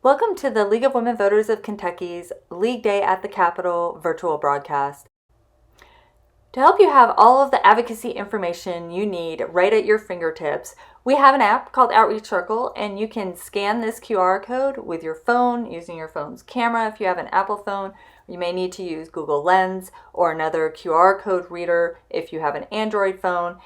Welcome to the League of Women Voters of Kentucky's League Day at the Capitol virtual broadcast. To help you have all of the advocacy information you need right at your fingertips, we have an app called Outreach Circle, and you can scan this QR code with your phone using your phone's camera. If you have an Apple phone, you may need to use Google Lens or another QR code reader if you have an Android phone.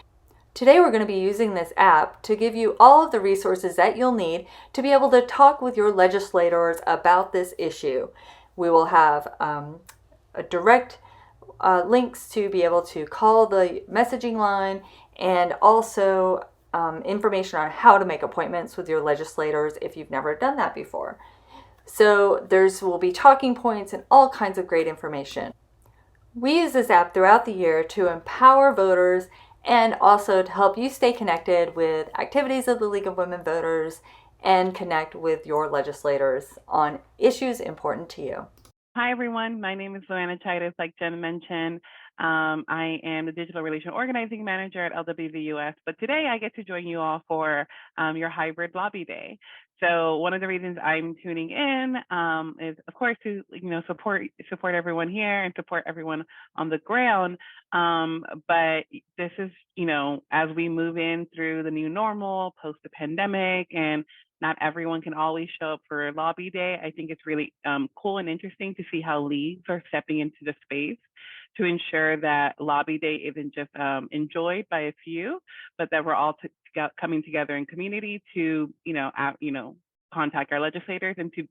Today we're going to be using this app to give you all of the resources that you'll need to be able to talk with your legislators about this issue. We will have a direct links to be able to call the messaging line, and also information on how to make appointments with your legislators if you've never done that before. So will be talking points and all kinds of great information. We use this app throughout the year to empower voters and also to help you stay connected with activities of the League of Women Voters and connect with your legislators on issues important to you. Hi, everyone. My name is Luana Titus, like Jen mentioned. I am the Digital Relation Organizing Manager at LWVUS, but today I get to join you all for your hybrid lobby day. So one of the reasons I'm tuning in is, of course, to support everyone here and support everyone on the ground. But this is, as we move in through the new normal, post the pandemic, and not everyone can always show up for lobby day. I think it's really cool and interesting to see how leagues are stepping into the space to ensure that lobby day isn't just enjoyed by a few, but that we're all coming together in community to, contact our legislators and to,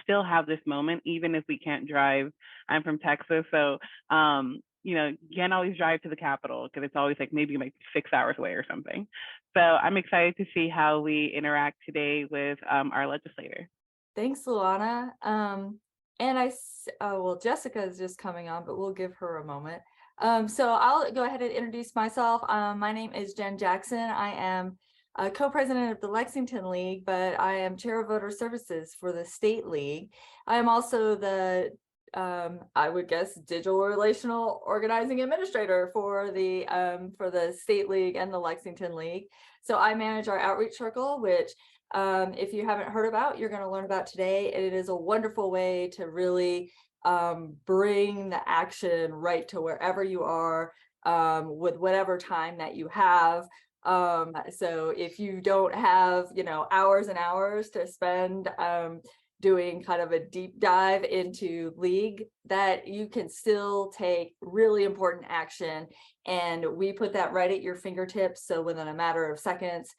still have this moment, even if we can't drive. I'm from Texas, so you can't always drive to the Capitol because it's always maybe 6 hours away or something. So I'm excited to see how we interact today with our legislator. Thanks, Luana. Jessica is just coming on, but we'll give her a moment. So I'll go ahead and introduce myself. My name is Jen Jackson. I am a co-president of the Lexington League, but I am chair of voter services for the state league. I am also the I would guess digital relational organizing administrator for the state league and the Lexington League. So I manage our outreach circle, which if you haven't heard about, you're going to learn about today. It is a wonderful way to really bring the action right to wherever you are with whatever time that you have. So if you don't have, hours and hours to spend doing kind of a deep dive into league, that you can still take really important action, and we put that right at your fingertips. So within a matter of seconds,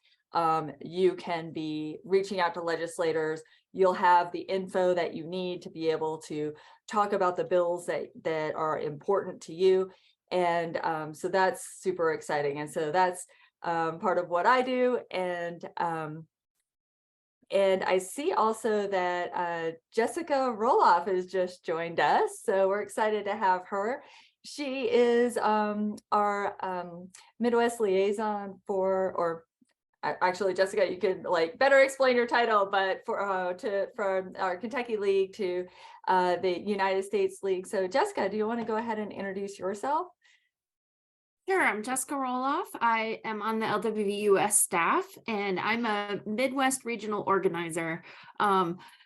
you can be reaching out to legislators. You'll have the info that you need to be able to talk about the bills that are important to you. And so that's super exciting. And so that's part of what I do. And I see also that Jessica Roloff has just joined us. So we're excited to have her. She is our Midwest liaison actually, Jessica, you could better explain your title, but from our Kentucky League to the United States League. So Jessica, do you want to go ahead and introduce yourself? Sure, I'm Jessica Roloff. I am on the LWVUS staff, and I'm a Midwest regional organizer.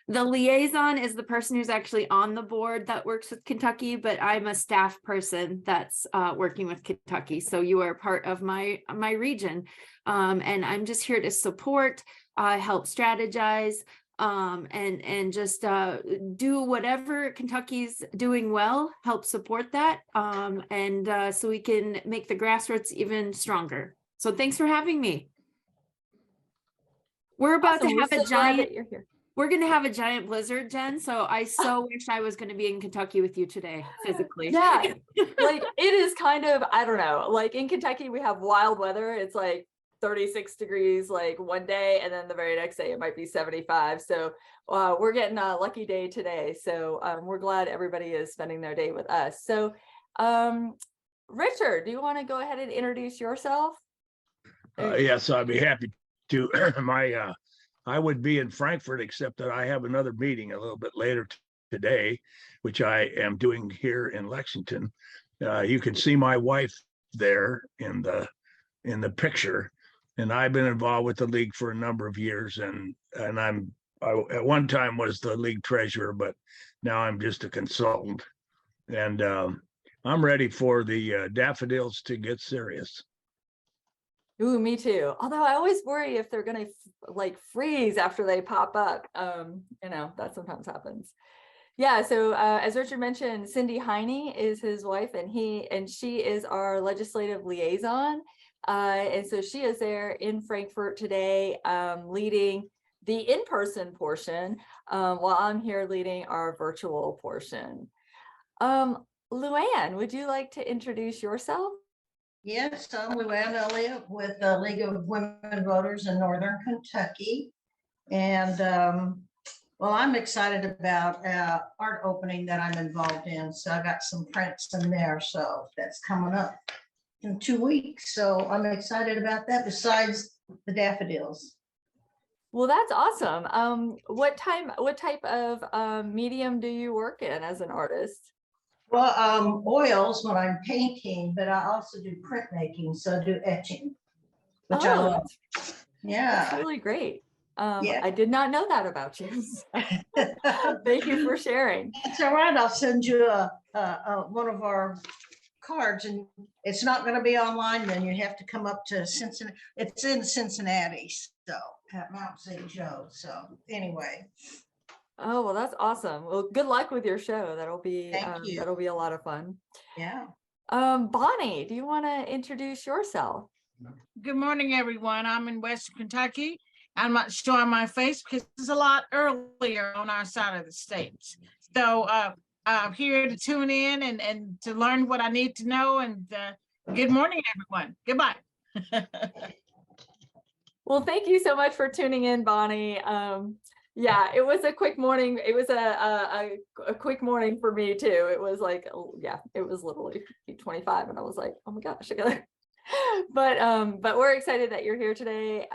The liaison is the person who's actually on the board that works with Kentucky, but I'm a staff person that's working with Kentucky. So you are part of my region, and I'm just here to support, help strategize, and just do whatever Kentucky's doing well, help support that, and so we can make the grassroots even stronger. So thanks for having me. We're about to have a giant, we're going to have a giant blizzard, Jen. So I so wish I was going to be in Kentucky with you today, physically. Yeah, it is kind of, I don't know, in Kentucky, we have wild weather. It's 36 degrees one day, and then the very next day it might be 75. So we're getting a lucky day today. So we're glad everybody is spending their day with us. So Richard, do you want to go ahead and introduce yourself? Yes, I'd be happy to. I would be in Frankfurt, except that I have another meeting a little bit later today, which I am doing here in Lexington. You can see my wife there in the picture. And I've been involved with the league for a number of years, and at one time was the league treasurer, but now I'm just a consultant. And I'm ready for the daffodils to get serious. Ooh, me too. Although I always worry if they're gonna like freeze after they pop up. That sometimes happens. Yeah, so as Richard mentioned, Cindy Heine is his wife, and she is our legislative liaison. And so she is there in Frankfurt today, leading the in-person portion, while I'm here leading our virtual portion. Luann, would you like to introduce yourself? Yes, I'm Luann Elliott with the League of Women Voters in Northern Kentucky. And well, I'm excited about art opening that I'm involved in. So I got some prints in there. So that's coming up in 2 weeks. So I'm excited about that besides the daffodils. Well, that's awesome. What type of medium do you work in as an artist? Well, oils when I'm painting, but I also do printmaking. So I do etching, which I love. That's Yeah. really great. Yeah. I did not know that about you. Thank you for sharing. It's all right. I'll send you one of our cards, and it's not going to be online. Then you have to come up to Cincinnati. It's in Cincinnati, so at Mount St. Joe. So anyway. Oh, well, that's awesome. Well, good luck with your show. That'll be a lot of fun. Yeah. Bonnie, do you want to introduce yourself? Good morning, everyone. I'm in Western Kentucky. I'm not showing my face because it's a lot earlier on our side of the states. So I'm here to tune in and to learn what I need to know. And good morning, everyone. Goodbye. Well, thank you so much for tuning in, Bonnie. Yeah, it was a quick morning. It was a quick morning for me too. It was like, it was literally 25, and I was like, oh my gosh, I gotta. But we're excited that you're here today.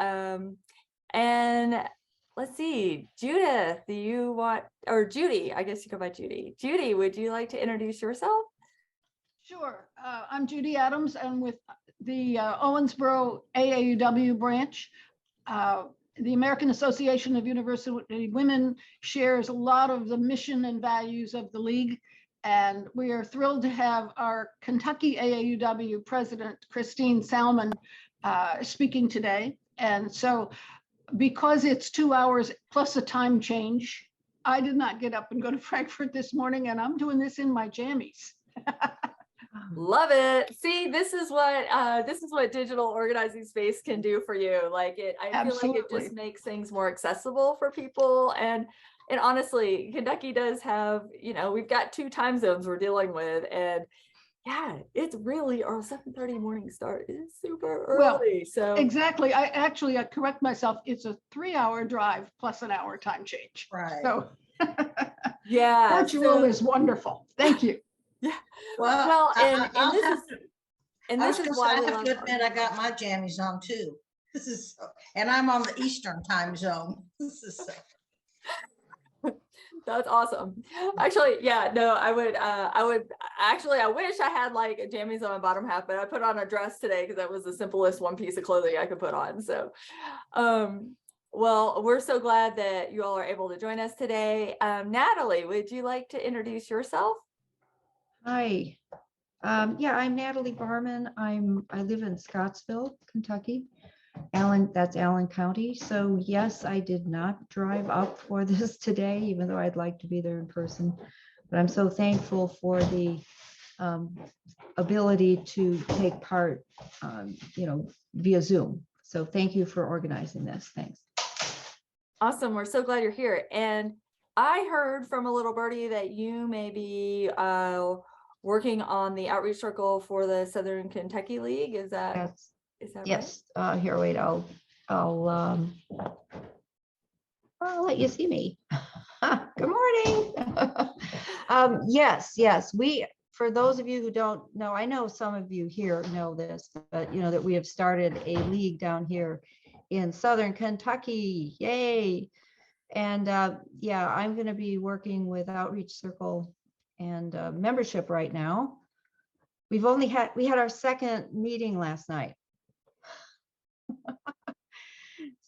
And let's see, Judith, Judy, I guess you go by Judy. Judy, would you like to introduce yourself? Sure. I'm Judy Adams. I'm with the Owensboro AAUW branch. The American Association of University Women shares a lot of the mission and values of the League. And we are thrilled to have our Kentucky AAUW president, Christine Salmon, speaking today. And so because it's 2 hours plus a time change, I did not get up and go to Frankfurt this morning, and I'm doing this in my jammies. Love it. See, this is what digital organizing space can do for you. I feel like it just makes things more accessible for people. And honestly, Kentucky does have, we've got 2 time zones we're dealing with, and yeah, it's really our 7:30 morning start is super early. Well, so exactly. I correct myself. It's a 3-hour drive plus an hour time change. Right. So yeah, virtual is wonderful. Thank you. Yeah. Well, this is why I have to admit I got my jammies on too. And I'm on the Eastern time zone. That's awesome. Actually, yeah, no, I wish I had like jammies on my bottom half, but I put on a dress today because that was the simplest one piece of clothing I could put on. So, well, we're so glad that you all are able to join us today. Natalie, would you like to introduce yourself? Hi. Yeah, I'm Natalie Barman. I live in Scottsville, Kentucky. That's Allen County. So yes, I did not drive up for this today, even though I'd like to be there in person. But I'm so thankful for the ability to take part, via Zoom. So thank you for organizing this. Thanks. Awesome. We're so glad you're here. And I heard from a little birdie that you may be working on the outreach circle for the Southern Kentucky League. Is that yes. Right? Here, wait. I'll let you see me. Good morning. Yes. For those of you who don't know, I know some of you here know this, but that we have started a league down here in Southern Kentucky. Yay. And I'm going to be working with Outreach Circle and membership right now. We had our second meeting last night.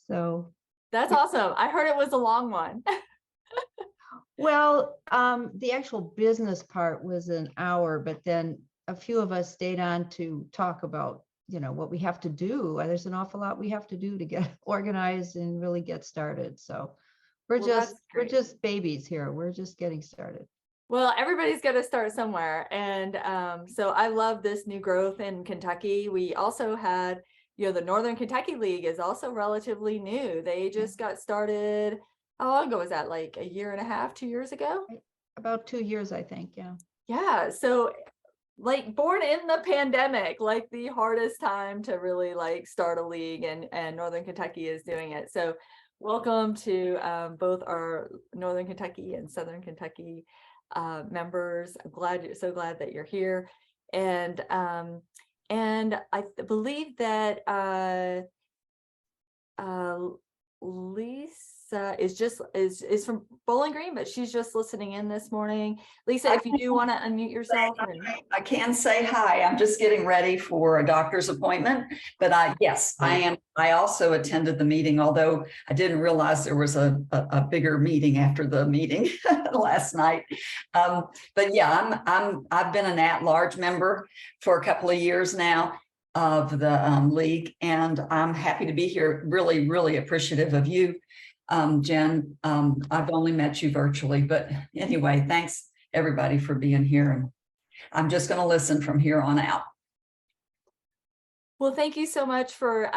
So That's awesome. I heard it was a long one. Well, the actual business part was an hour, but then a few of us stayed on to talk about, what we have to do. There's an awful lot we have to do to get organized and really get started. So we're Well, just, that's we're great. just babies here. We're just getting started. Well, everybody's got to start somewhere. And so I love this new growth in Kentucky. We also had, the Northern Kentucky League is also relatively new. They just got started. How long ago was that? Like a year and a half, 2 years ago? About 2 years, I think. Yeah. Yeah. So like born in the pandemic, like the hardest time to really like start a league, and Northern Kentucky is doing it. So welcome to both our Northern Kentucky and Southern Kentucky members. I'm so glad that you're here. And I believe that Lisa is from Bowling Green, but she's just listening in this morning. Lisa, if you do want to unmute yourself. I can say hi. I'm just getting ready for a doctor's appointment, but yes, I am. I also attended the meeting, although I didn't realize there was a bigger meeting after the meeting last night. But yeah, I've been an at-large member for a couple of years now of the league, and I'm happy to be here. Really, really appreciative of you, Jen. I've only met you virtually, but anyway, thanks everybody for being here. And I'm just going to listen from here on out. Well, thank you so much for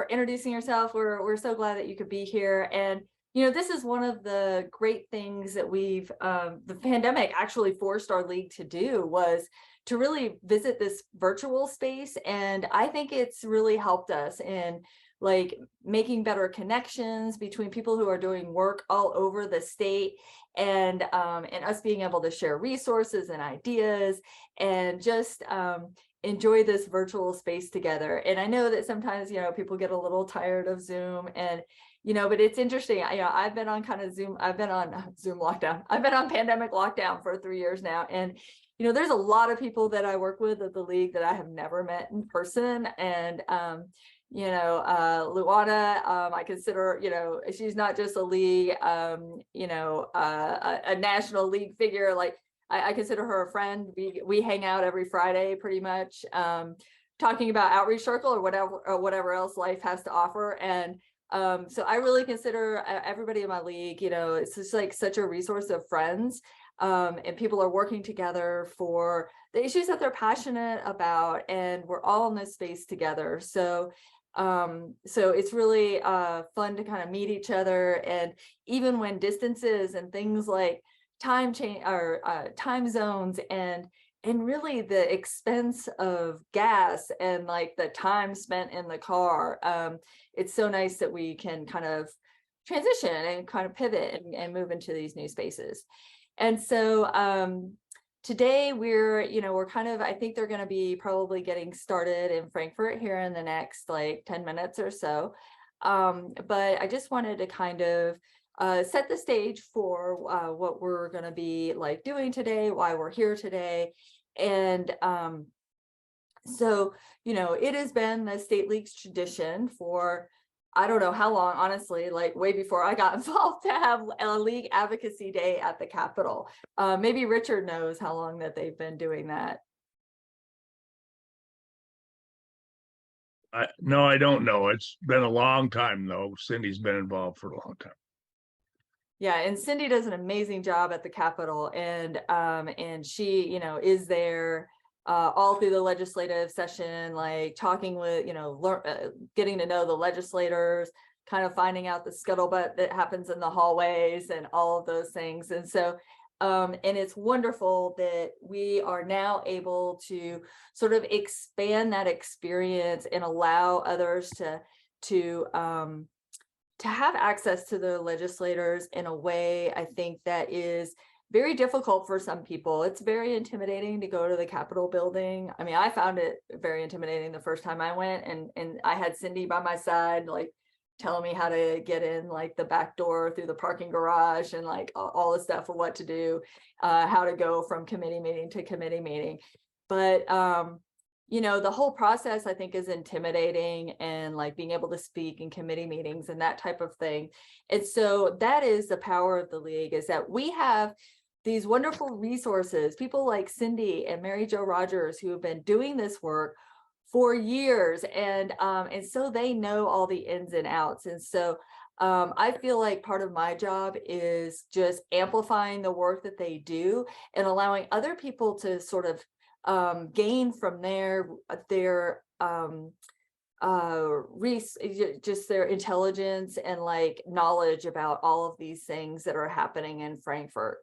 introducing yourself. We're so glad that you could be here. And this is one of the great things that the pandemic actually forced our league to do, was to really visit this virtual space. And I think it's really helped us in like making better connections between people who are doing work all over the state, and us being able to share resources and ideas, and just enjoy this virtual space together. And I know that sometimes, people get a little tired of Zoom, and, but it's interesting. I've been on kind of Zoom. I've been on Zoom lockdown. I've been on pandemic lockdown for 3 years now. And, there's a lot of people that I work with at the league that I have never met in person. And, Luana, I consider, she's not just a league, a national league figure. Like I consider her a friend. We hang out every Friday pretty much, talking about Outreach Circle or whatever else life has to offer. And so I really consider everybody in my league, it's just like such a resource of friends. And people are working together for the issues that they're passionate about, and we're all in this space together. So it's really fun to kind of meet each other. And even when distances and things like time change or time zones and really the expense of gas and like the time spent in the car, it's so nice that we can kind of transition and kind of pivot and move into these new spaces. And so today we're kind of, I think they're going to be probably getting started in Frankfurt here in the next like 10 minutes or so. But I just wanted to kind of set the stage for what we're going to be like doing today, why we're here today. And so, it has been the State League's tradition for, I don't know how long, honestly, like way before I got involved, to have a league advocacy day at the Capitol. Maybe Richard knows how long that they've been doing that. No, I don't know. It's been a long time though. Cindy's been involved for a long time. Yeah, and Cindy does an amazing job at the Capitol, and she, is there all through the legislative session, like talking with, getting to know the legislators, kind of finding out the scuttlebutt that happens in the hallways and all of those things. And so, and it's wonderful that we are now able to sort of expand that experience and allow others to have access to the legislators in a way, I think, that is very difficult for some people. It's very intimidating to go to the Capitol building. I mean, I found it very intimidating the first time I went, and I had Cindy by my side, like telling me how to get in like the back door through the parking garage, and like all the stuff of what to do, how to go from committee meeting to committee meeting. But you know, the whole process I think is intimidating, and like being able to speak in committee meetings and that type of thing. And so that is the power of the league, is that we have these wonderful resources, people like Cindy and Mary Jo Rogers, who have been doing this work for years, and so they know all the ins and outs. And so I feel like part of my job is just amplifying the work that they do and allowing other people to sort of gain from their just their intelligence and like knowledge about all of these things that are happening in Frankfurt.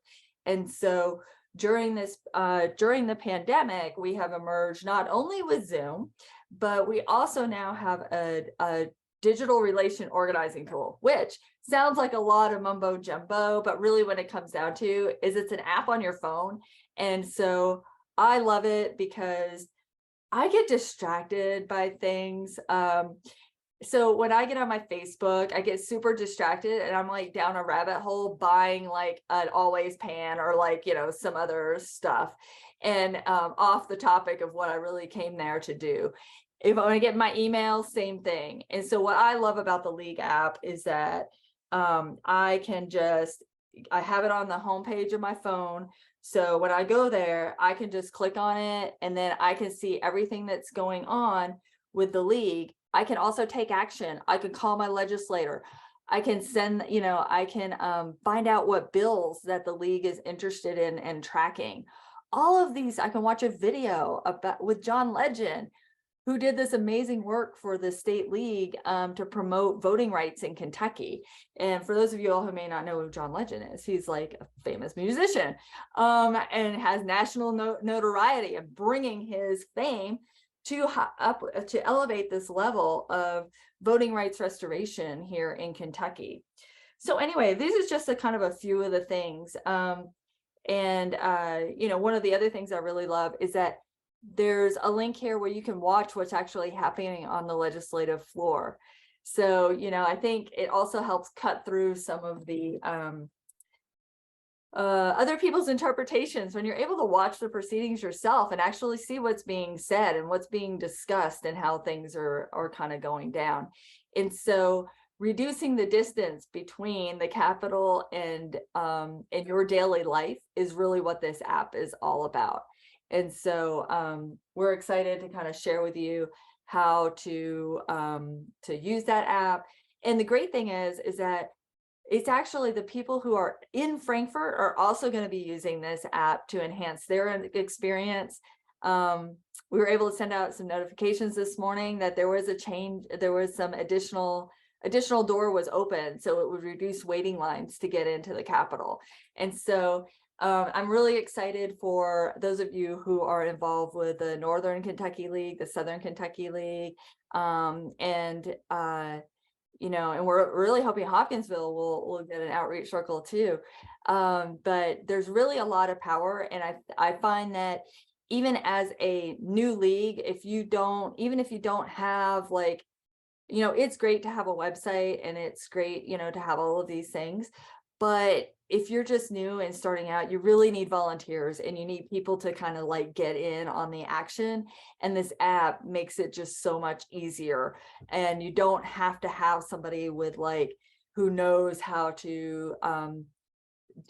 And so during the pandemic, we have emerged not only with Zoom, but we also now have a digital relation organizing tool, which sounds like a lot of mumbo jumbo, but really when it comes down to is it's an app on your phone. And so I love it because I get distracted by things. So when I get on my Facebook, I get super distracted and I'm like down a rabbit hole buying like an Always pan or like, you know, some other stuff, and off the topic of what I really came there to do. If I want to get my email, same thing. And so what I love about the League app is that I have it on the homepage of my phone. So when I go there, I can just click on it and then I can see everything that's going on with the League. I can also take action. I can call my legislator. I can send, you know, I can find out what bills that the League is interested in and tracking. All of these, I can watch a video about with John Legend, who did this amazing work for the state league to promote voting rights in Kentucky. And for those of you all who may not know who John Legend is, he's like a famous musician and has national notoriety, and bringing his fame to elevate this level of voting rights restoration here in Kentucky. So anyway, this is just a kind of a few of the things. You know, one of the other things I really love is that there's a link here where you can watch what's actually happening on the legislative floor. So, you know, I think it also helps cut through some of the other people's interpretations when you're able to watch the proceedings yourself and actually see what's being said and what's being discussed and how things are kind of going down. And so reducing the distance between the Capitol and your daily life is really what this app is all about. And so we're excited to kind of share with you how to use that app. And the great thing is that it's actually the people who are in Frankfurt are also going to be using this app to enhance their experience. We were able to send out some notifications this morning that there was a change, there was some additional door was open, so it would reduce waiting lines to get into the Capitol. And so I'm really excited for those of you who are involved with the Northern Kentucky League, the Southern Kentucky League, you know, and we're really hoping Hopkinsville will get an outreach circle too. But there's really a lot of power, and I find that even as a new league, even if you don't have like, you know, it's great to have a website and it's great, you know, to have all of these things. But if you're just new and starting out, you really need volunteers and you need people to kind of like get in on the action. And this app makes it just so much easier. And you don't have to have somebody with like, who knows how to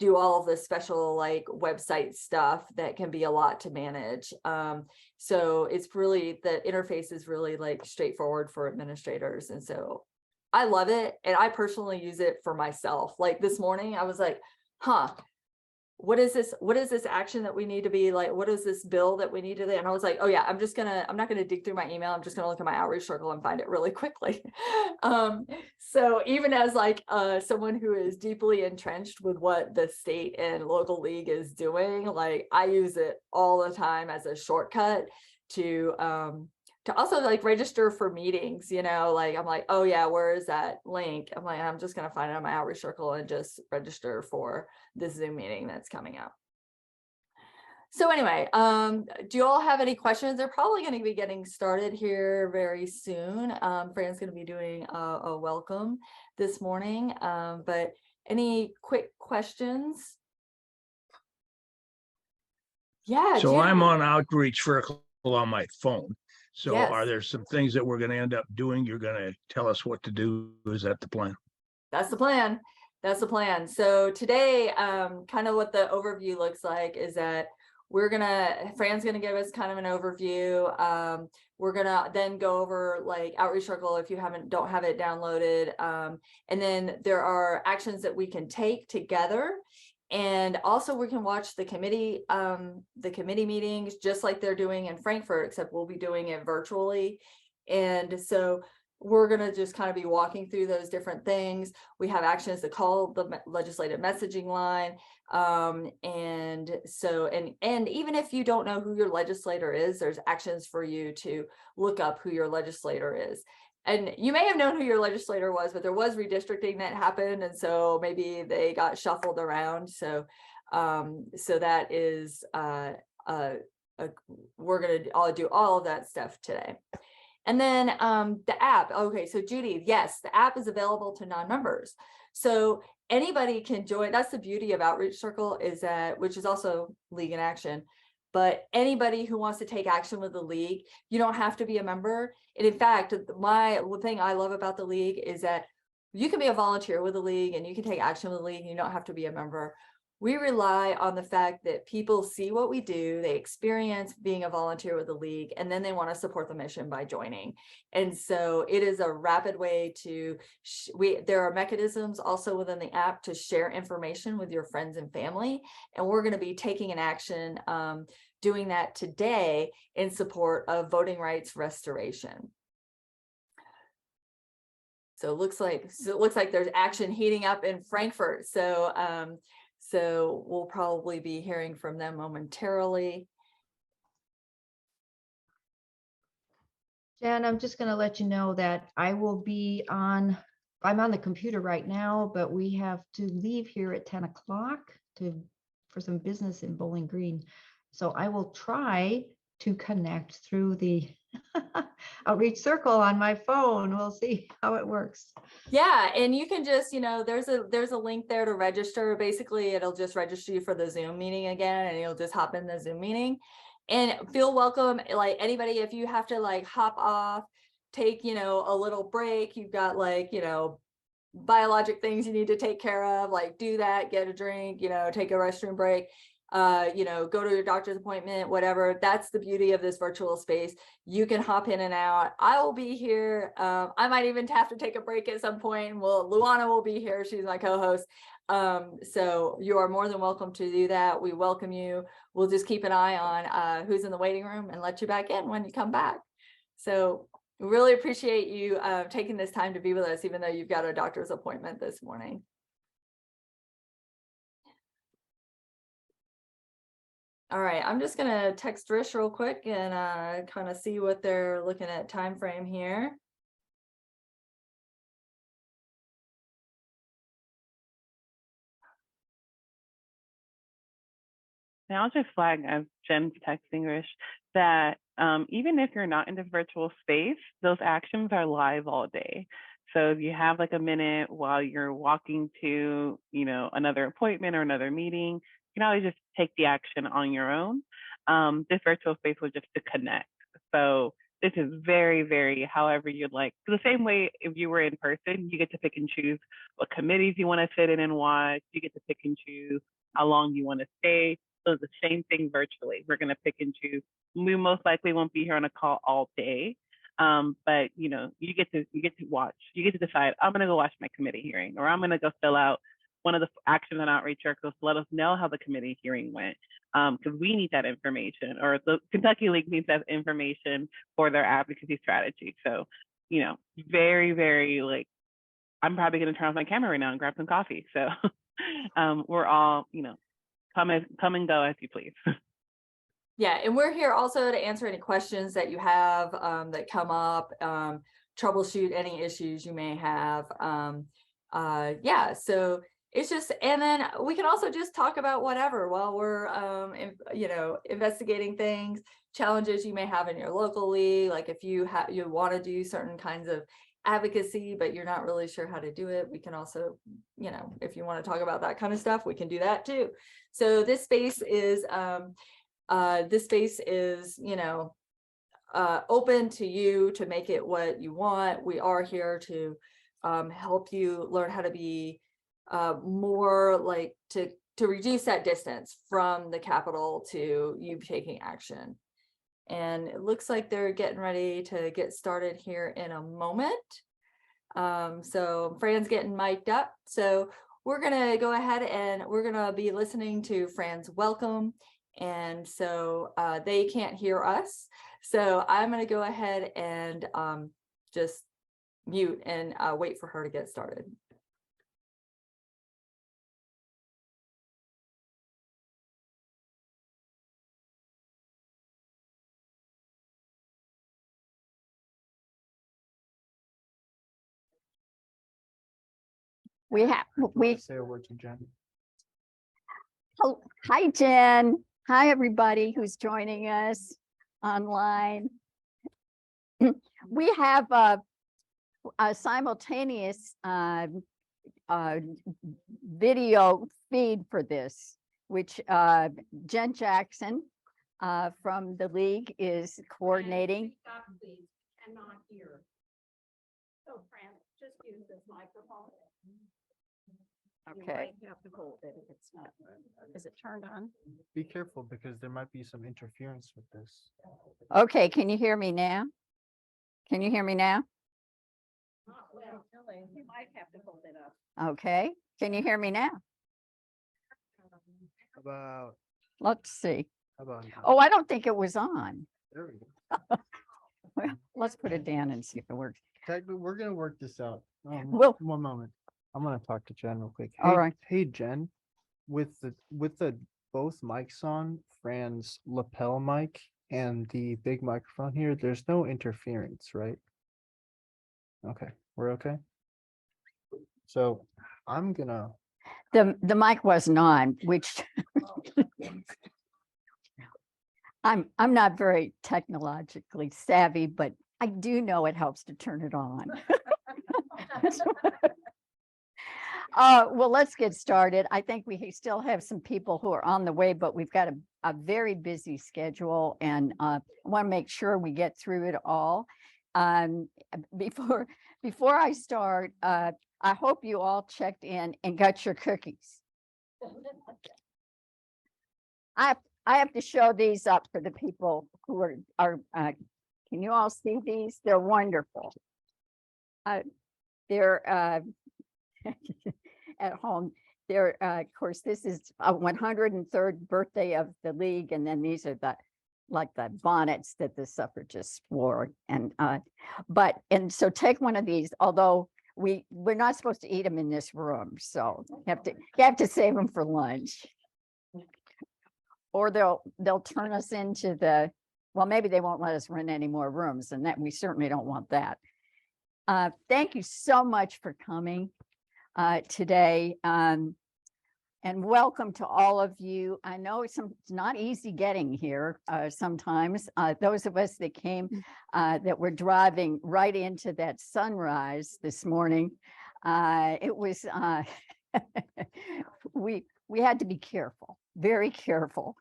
do all of the special like website stuff that can be a lot to manage. So it's really, the interface is really like straightforward for administrators. And so I love it. And I personally use it for myself. Like this morning, I was like, what is this? What is this action that we need to be like? What is this bill that we need to do? And I was like, oh yeah, I'm not going to dig through my email. I'm just going to look at my outreach circle and find it really quickly. So even as like someone who is deeply entrenched with what the state and local league is doing, like I use it all the time as a shortcut to also like register for meetings, you know, like I'm like, oh yeah, where is that link? I'm like, I'm just going to find it on my outreach circle and just register for this Zoom meeting that's coming up. So anyway, do you all have any questions? They're probably going to be getting started here very soon. Fran's going to be doing a welcome this morning, but any quick questions? Yeah. So I'm on outreach circle on my phone. So are Yes. there some things that we're going to end up doing? You're going to tell us what to do. Is that the plan? That's the plan. That's the plan. So today, kind of what the overview looks like is that Fran's gonna give us kind of an overview. We're gonna then go over like Outreach Circle if you don't have it downloaded. And then there are actions that we can take together. And also we can watch the committee meetings just like they're doing in Frankfurt, except we'll be doing it virtually. And so we're going to just kind of be walking through those different things. We have actions to call the legislative messaging line. And even if you don't know who your legislator is, there's actions for you to look up who your legislator is. And you may have known who your legislator was, but there was redistricting that happened. And so maybe they got shuffled around. So that is, we're going to do all of that stuff today. And then the app. Okay, so Judy, yes, the app is available to non-members. So anybody can join. That's the beauty of Outreach Circle, is that, which is also League in Action. But anybody who wants to take action with the League, you don't have to be a member. And in fact, the thing I love about the League is that you can be a volunteer with the League and you can take action with the League and you don't have to be a member. We rely on the fact that people see what we do, they experience being a volunteer with the League, and then they want to support the mission by joining. And so it is a rapid way to, there are mechanisms also within the app to share information with your friends and family. And we're going to be taking an action, doing that today in support of voting rights restoration. So it looks like there's action heating up in Frankfurt. So we'll probably be hearing from them momentarily. Jen, I'm just going to let you know that I'm on the computer right now, but we have to leave here at 10 o'clock for some business in Bowling Green. So I will try to connect through the Outreach Circle on my phone. We'll see how it works. Yeah, and you can just, there's a link there to register. Basically, it'll just register you for the Zoom meeting again, and you'll just hop in the Zoom meeting. And feel welcome, like anybody, if you have to like hop off, take, a little break, you've got like, biologic things you need to take care of, like do that, get a drink, take a restroom break. Go to your doctor's appointment, whatever. That's the beauty of this virtual space. You can hop in and out. I will be here. I might even have to take a break at some point. Luana will be here. She's my co-host. So you are more than welcome to do that. We welcome you. We'll just keep an eye on who's in the waiting room and let you back in when you come back. So we really appreciate you taking this time to be with us, even though you've got a doctor's appointment this morning. All right, I'm just gonna text Rish real quick and kind of see what they're looking at time frame here. And I'll just flag, as Jen's texting Rish, that even if you're not in this virtual space, those actions are live all day. So if you have like a minute while you're walking to, another appointment or another meeting, you can always just take the action on your own. This virtual space was just to connect. So this is very, very however you'd like. So the same way if you were in person, you get to pick and choose what committees you want to sit in and watch. You get to pick and choose how long you want to stay. So it's the same thing virtually. We're going to pick and choose. We most likely won't be here on a call all day. But you get to watch. You get to decide, I'm going to go watch my committee hearing, or I'm going to go fill out one of the actions on Outreach Circles to let us know how the committee hearing went, because we need that information, or the Kentucky League needs that information for their advocacy strategy. So, very, very I'm probably going to turn off my camera right now and grab some coffee. So we're all, come and go as you please. Yeah, and we're here also to answer any questions that you have that come up, troubleshoot any issues you may have. Yeah, so it's just, and then we can also just talk about whatever while we're, investigating things, challenges you may have in your local league. Like if you want to do certain kinds of advocacy, but you're not really sure how to do it, we can also, if you want to talk about that kind of stuff, we can do that too. So this space is, open to you to make it what you want. We are here to help you learn how to be more like to reduce that distance from the Capitol to you taking action. And it looks like they're getting ready to get started here in a moment. So Fran's getting mic'd up. So we're gonna go ahead and we're gonna be listening to Fran's welcome. And so they can't hear us. So I'm gonna go ahead and just mute and wait for her to get started. Say a word to Jen. Oh, hi, Jen. Hi, everybody who's joining us online. We have a simultaneous video feed for this, which Jen Jackson from the league is coordinating. Cannot hear. So Fran, just use this microphone. Okay. Have to hold it if it's not. Is it turned on? Be careful because there might be some interference with this. Okay, can you hear me now? Can you hear me now? You might have to hold it up. Okay, can you hear me now? How Let's see. about now? Oh, I don't think it was on. There we go. Well, let's put it down and see if it works. Technically, we're gonna work this out. Well- One moment. I'm gonna talk to Jen real quick. All Hey- right. Hey, Jen, with the both mics on, Fran's lapel mic and the big microphone here, there's no interference, right? Okay, we're okay. So I'm gonna, The mic wasn't on, which I'm not very technologically savvy, but I do know it helps to turn it on. Well, let's get started. I think we still have some people who are on the way, but we've got a very busy schedule and I want to make sure we get through it all. Before I start, I hope you all checked in and got your cookies. I have to show these up for the people who are can you all see these? They're wonderful. They're at home. They're of course, this is a 103rd birthday of the league, and then these are the bonnets that the suffragists wore. And so take one of these, although we're not supposed to eat them in this room, so you have to save them for lunch. Or they'll turn us into well, maybe they won't let us rent any more rooms, and that we certainly don't want that. Thank you so much for coming today. And welcome to all of you. I know it's not easy getting here sometimes. Those of us that came, that were driving right into that sunrise this morning, it was, we had to be careful, very careful.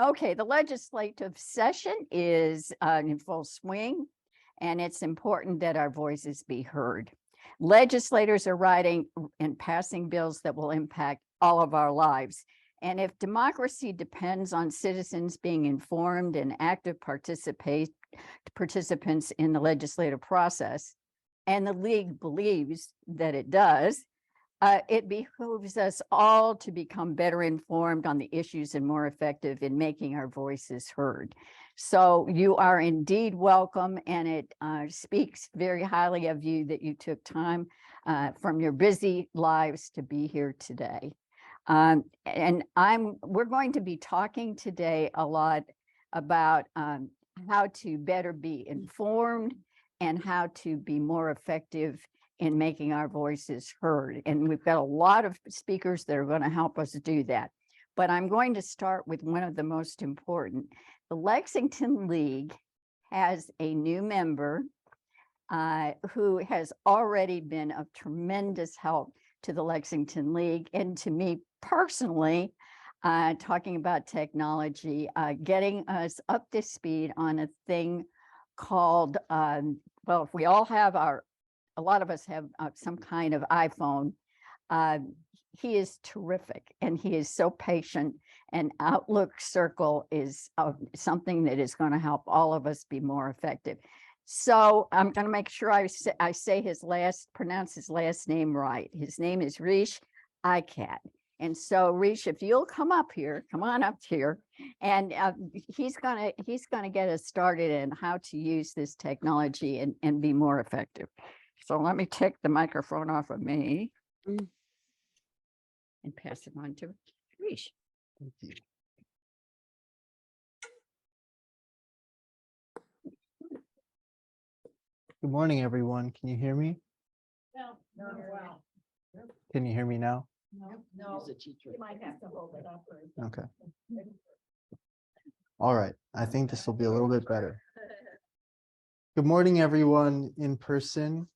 Okay, the legislative session is in full swing, and it's important that our voices be heard. Legislators are writing and passing bills that will impact all of our lives. And if democracy depends on citizens being informed and active participants in the legislative process, and the league believes that it does, it behooves us all to become better informed on the issues and more effective in making our voices heard. So you are indeed welcome, and it speaks very highly of you that you took time from your busy lives to be here today. And we're going to be talking today a lot about how to better be informed and how to be more effective in making our voices heard. And we've got a lot of speakers that are going to help us do that. But I'm going to start with one of the most important. The Lexington League has a new member who has already been of tremendous help to the Lexington League and to me personally. talking about technology, getting us up to speed on a thing called, well, if we all have a lot of us have some kind of iPhone. He is terrific and he is so patient, and Outlook Circle is something that is going to help all of us be more effective. So I'm going to make sure I say pronounce his last name right. His name is Rish Ikat. And so Rish, if you'll come on up here, and he's gonna get us started in how to use this technology and be more effective. So let me take the microphone off of me and pass it on to Rish. Thank you. Good morning, everyone. Can you hear me? Can you hear me now? No, you might have to hold it up. Okay. All right. I think this will be a little bit better. Good morning, everyone in person.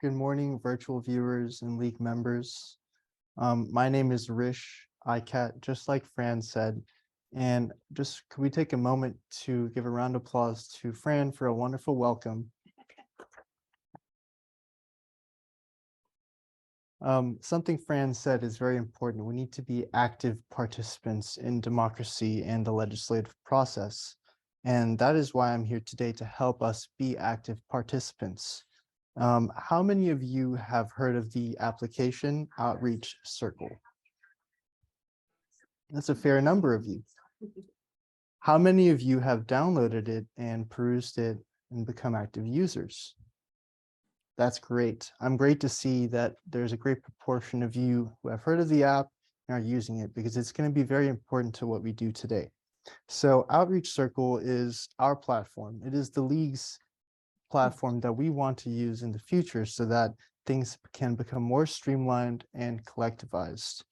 Good morning, virtual viewers and league members. My name is Rish Ikat, just like Fran said. And just could we take a moment to give a round of applause to Fran for a wonderful welcome. Something Fran said is very important. We need to be active participants in democracy and the legislative process. And that is why I'm here today, to help us be active participants. How many of you have heard of the application Outreach Circle? That's a fair number of you. How many of you have downloaded it and perused it and become active users? That's great. I'm great to see that there's a great proportion of you who have heard of the app and are using it, because it's going to be very important to what we do today. So Outreach Circle is our platform. It is the league's platform that we want to use in the future so that things can become more streamlined and collectivized.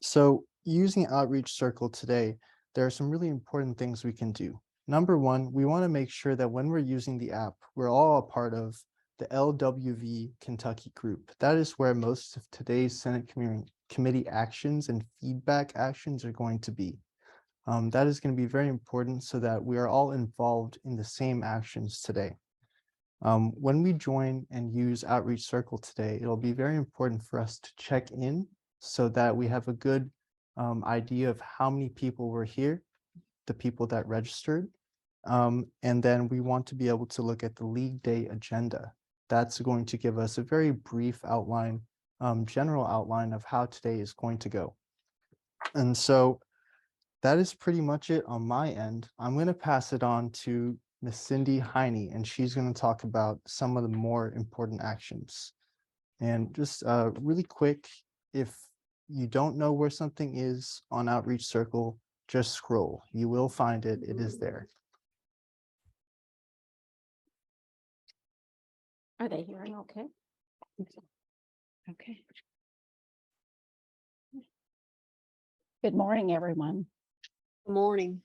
So using Outreach Circle today, there are some really important things we can do. Number one, we want to make sure that when we're using the app, we're all a part of the LWV Kentucky group. That is where most of today's Senate committee actions and feedback actions are going to be. That is going to be very important so that we are all involved in the same actions today. When we join and use Outreach Circle today, it'll be very important for us to check in so that we have a good idea of how many people were here, the people that registered, and then we want to be able to look at the League Day agenda. That's going to give us a very brief outline, general outline of how today is going to go. And so that is pretty much it on my end. I'm going to pass it on to Miss Cindy Heine, and she's going to talk about some of the more important actions. And just really quick, if you don't know where something is on Outreach Circle, just scroll. You will find it. It is there. Are they hearing okay? Okay. Good morning, everyone. Good morning.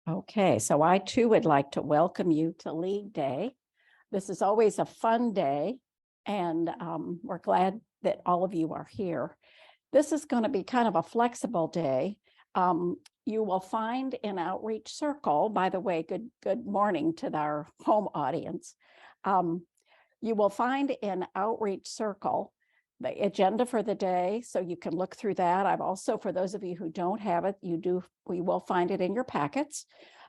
Okay, so I too would like to welcome you to League Day. This is always a fun day, and we're glad that all of you are here. This is going to be kind of a flexible day. You will find in Outreach Circle, by the way, good morning to our home audience. You will find in Outreach Circle the agenda for the day, so you can look through that. I've also, for those of you who don't have it, we will find it in your packets.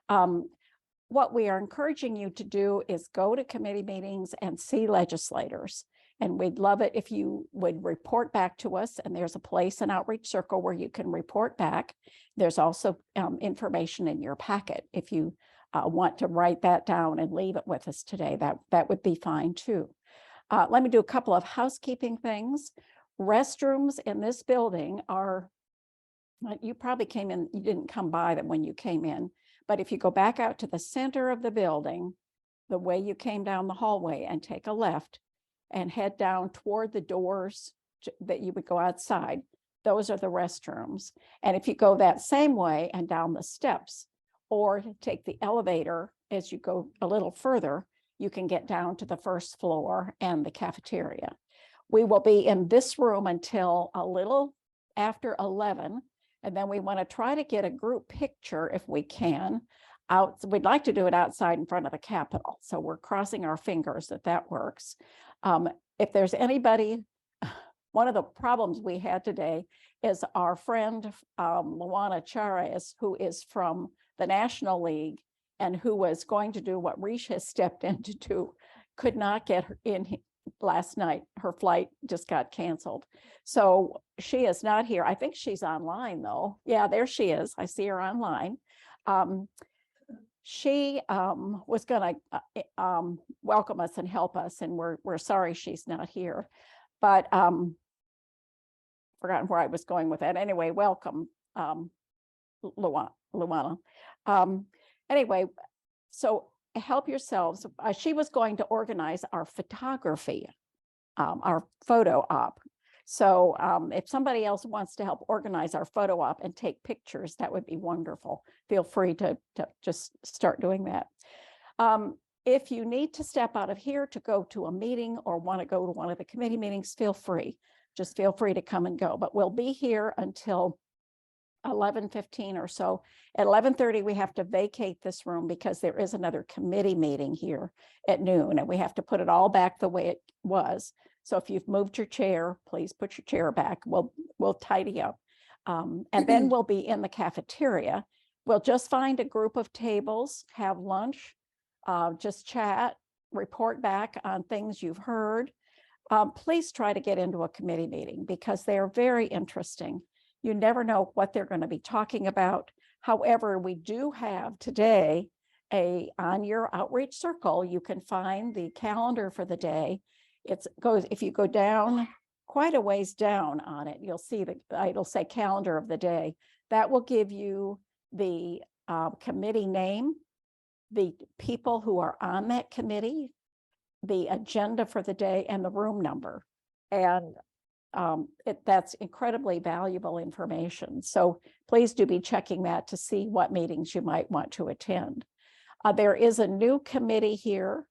What we are encouraging you to do is go to committee meetings and see legislators. And we'd love it if you would report back to us. And there's a place in Outreach Circle where you can report back. There's also information in your packet. If you want to write that down and leave it with us today, that would be fine too. Let me do a couple of housekeeping things. Restrooms in this building are, you probably came in, you didn't come by them when you came in, but if you go back out to the center of the building, the way you came down the hallway and take a left and head down toward the doors that you would go outside, those are the restrooms. And if you go that same way and down the steps, or take the elevator as you go a little further, you can get down to the first floor and the cafeteria. We will be in this room until a little after 11. And then we want to try to get a group picture if we can out. We'd like to do it outside in front of the Capitol. So we're crossing our fingers that that works. If there's anybody, one of the problems we had today is our friend Luana Chares, who is from the National League and who was going to do what Rish has stepped in to do, could not get her in last night. Her flight just got canceled. So she is not here. I think she's online though. Yeah, there she is. I see her online. She was going to welcome us and help us, and we're sorry she's not here. But forgotten where I was going with that. Anyway, welcome, Luana. Anyway, so help yourselves. She was going to organize our photography, our photo op. So if somebody else wants to help organize our photo op and take pictures, that would be wonderful. Feel free to just start doing that. If you need to step out of here to go to a meeting or want to go to one of the committee meetings, feel free. Just feel free to come and go. But we'll be here until 11:15 or so. At 11:30, we have to vacate this room because there is another committee meeting here at noon, and we have to put it all back the way it was. So if you've moved your chair, please put your chair back. We'll tidy up. And then we'll be in the cafeteria. We'll just find a group of tables, have lunch, just chat, report back on things you've heard. Please try to get into a committee meeting because they are very interesting. You never know what they're going to be talking about. However, we do have today on your outreach circle, you can find the calendar for the day. If you go down quite a ways down on it, you'll see it'll say calendar of the day. That will give you the committee name, the people who are on that committee, the agenda for the day, and the room number. And that's incredibly valuable information. So please do be checking that to see what meetings you might want to attend. There is a new committee here,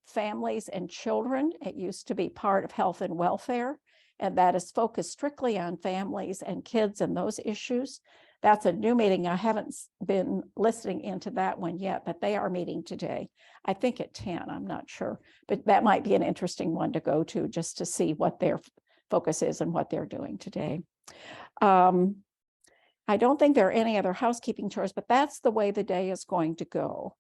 Families and Children. It used to be part of Health and Welfare, and that is focused strictly on families and kids and those issues. That's a new meeting. I haven't been listening into that one yet, but they are meeting today. I think at 10, I'm not sure, but that might be an interesting one to go to just to see what their focus is and what they're doing today. I don't think there are any other housekeeping chores, but that's the way the day is going to go.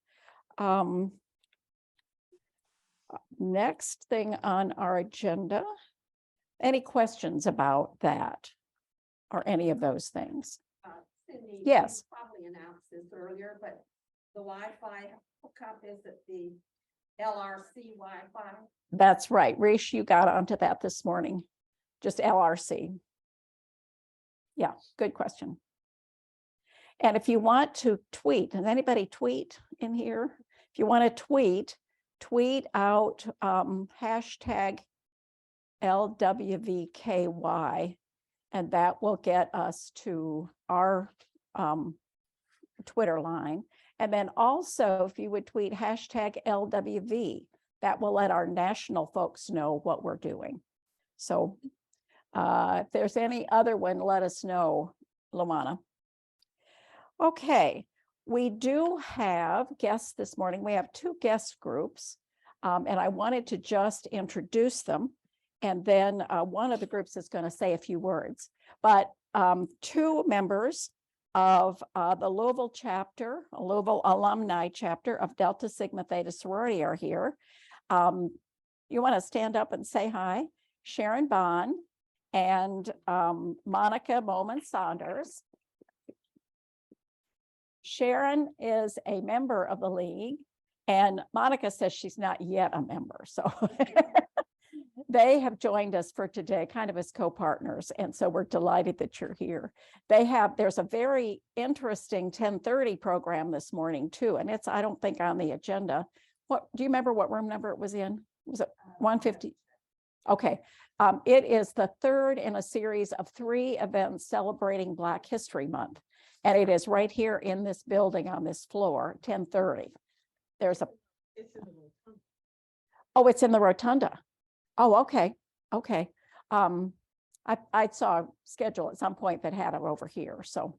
Next thing on our agenda, any questions about that or any of those things? Cindy, yes. you probably announced this earlier, but the Wi-Fi hookup is at the LRC Wi-Fi. That's right. Rish, you got onto that this morning. Just LRC. Yeah, good question. And if you want to tweet, does anybody tweet in here? If you want to tweet out hashtag LWVKY, and that will get us to our Twitter line. And then also, if you would tweet hashtag LWV, that will let our national folks know what we're doing. So if there's any other one, let us know, Luana. Okay, we do have guests this morning. We have two guest groups, and I wanted to just introduce them. And then one of the groups is going to say a few words. But two members of the Louisville chapter, Louisville alumni chapter of Delta Sigma Theta Sorority are here. You want to stand up and say hi? Sharon Bond and Monica Bowman-Saunders. Sharon is a member of the league, and Monica says she's not yet a member. So they have joined us for today, kind of as co-partners. And so we're delighted that you're here. There's a very interesting 10:30 program this morning too. And it's, I don't think on the agenda. Do you remember what room number it was in? Was it 150? Okay. It is the third in a series of 3 events celebrating Black History Month. And it is right here in this building on this floor, 10:30. It's in the rotunda. Oh, it's in the rotunda. Oh, okay. Okay. I saw a schedule at some point that had it over here, so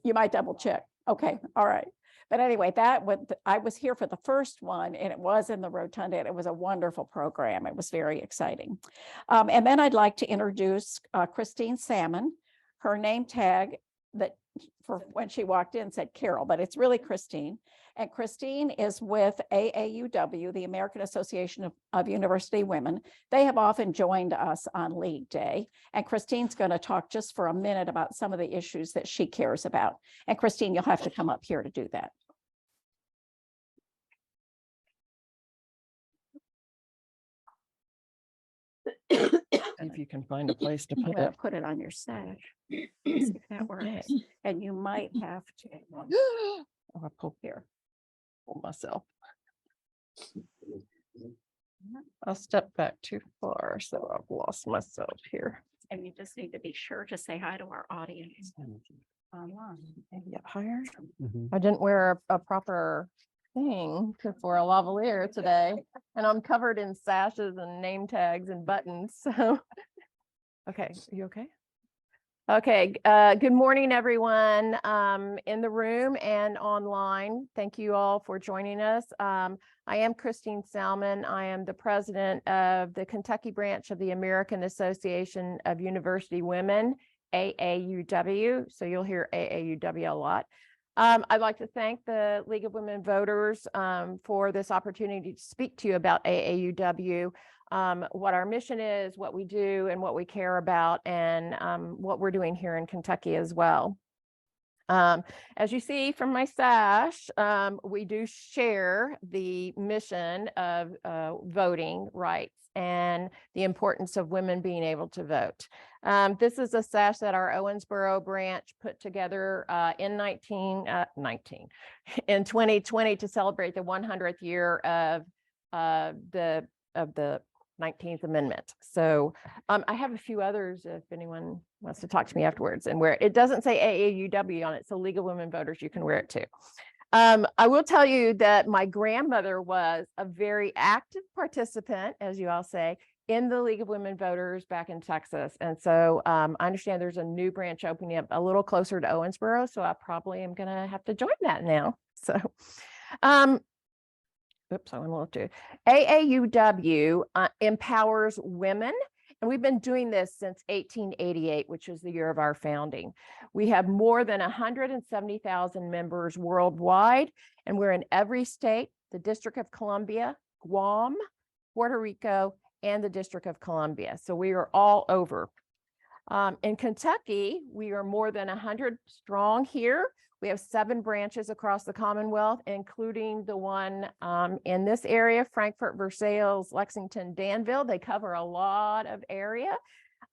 you might double check. Okay, all right. But anyway, I was here for the first one, and it was in the Rotunda, and it was a wonderful program. It was very exciting. And then I'd like to introduce Christine Salmon. Her name tag that for when she walked in said Carol, but it's really Christine. And Christine is with AAUW, the American Association of University Women. They have often joined us on League Day. And Christine's going to talk just for a minute about some of the issues that she cares about. And Christine, you'll have to come up here to do that. If you can find a place to I'm put going it. to put it on your sash. See if that works. And you might have to. I'll pull myself. I'll step back too far, so I've lost myself here. And you just need to be sure to say hi to our audience online. Get higher. I didn't wear a proper thing for a lavalier today, and I'm covered in sashes and name tags and buttons. So, okay, are you okay? Okay, good morning, everyone in the room and online. Thank you all for joining us. I am Christine Salmon. I am the president of the Kentucky branch of the American Association of University Women, AAUW. So you'll hear AAUW a lot. I'd like to thank the League of Women Voters for this opportunity to speak to you about AAUW. What our mission is, what we do, and what we care about, and what we're doing here in Kentucky as well. As you see from my sash, we do share the mission of voting rights and the importance of women being able to vote. This is a sash that our Owensboro branch put together in 2020 to celebrate the 100th year of the 19th Amendment. So I have a few others if anyone wants to talk to me afterwards and wear it. It doesn't say AAUW on it, so League of Women Voters, you can wear it too. I will tell you that my grandmother was a very active participant, as you all say, in the League of Women Voters back in Texas. And so I understand there's a new branch opening up a little closer to Owensboro, so I probably am going to have to join that now. So oops, I went a little too. AAUW empowers women, and we've been doing this since 1888, which is the year of our founding. We have more than 170,000 members worldwide, and we're in every state, the District of Columbia, Guam, Puerto Rico, and the District of Columbia. So we are all over. In Kentucky, we are more than 100 strong here. We have 7 branches across the Commonwealth, including the one in this area, Frankfort, Versailles, Lexington, Danville. They cover a lot of area,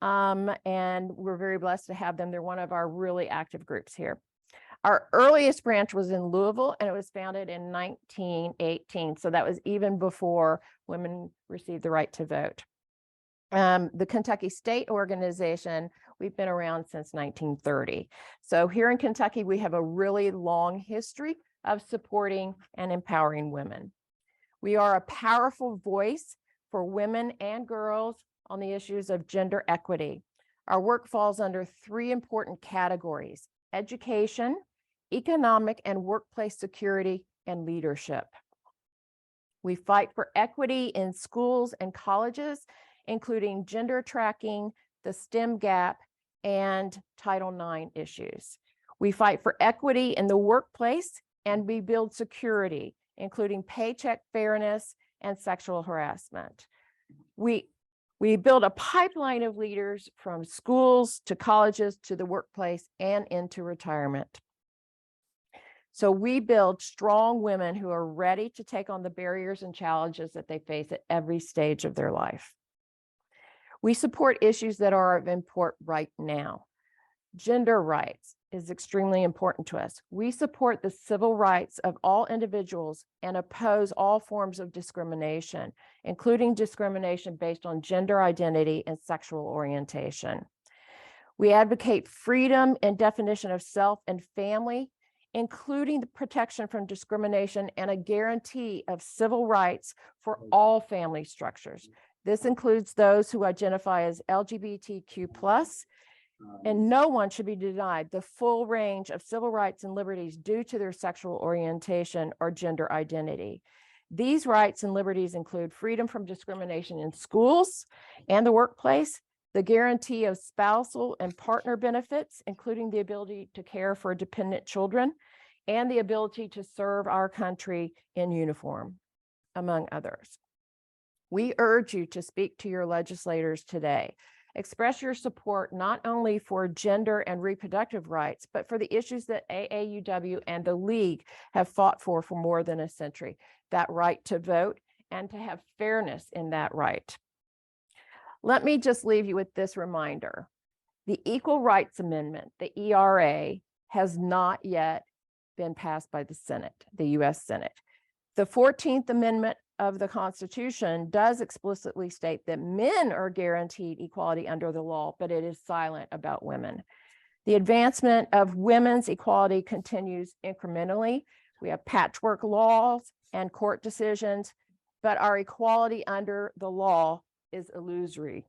and we're very blessed to have them. They're one of our really active groups here. Our earliest branch was in Louisville, and it was founded in 1918. So that was even before women received the right to vote. The Kentucky State Organization, we've been around since 1930. So here in Kentucky, we have a really long history of supporting and empowering women. We are a powerful voice for women and girls on the issues of gender equity. Our work falls under 3 important categories: education, economic and workplace security, and leadership. We fight for equity in schools and colleges, including gender tracking, the STEM gap, and Title IX issues. We fight for equity in the workplace, and we build security, including paycheck fairness and sexual harassment. We build a pipeline of leaders from schools to colleges to the workplace and into retirement. So we build strong women who are ready to take on the barriers and challenges that they face at every stage of their life. We support issues that are of import right now. Gender rights is extremely important to us. We support the civil rights of all individuals and oppose all forms of discrimination, including discrimination based on gender identity and sexual orientation. We advocate freedom and definition of self and family, including the protection from discrimination and a guarantee of civil rights for all family structures. This includes those who identify as LGBTQ+, and no one should be denied the full range of civil rights and liberties due to their sexual orientation or gender identity. These rights and liberties include freedom from discrimination in schools and the workplace, the guarantee of spousal and partner benefits, including the ability to care for dependent children, and the ability to serve our country in uniform, among others. We urge you to speak to your legislators today. Express your support not only for gender and reproductive rights, but for the issues that AAUW and the League have fought for more than a century, that right to vote and to have fairness in that right. Let me just leave you with this reminder. The Equal Rights Amendment, the ERA, has not yet been passed by the Senate, the US Senate. The 14th Amendment of the Constitution does explicitly state that men are guaranteed equality under the law, but it is silent about women. The advancement of women's equality continues incrementally. We have patchwork laws and court decisions, but our equality under the law is illusory.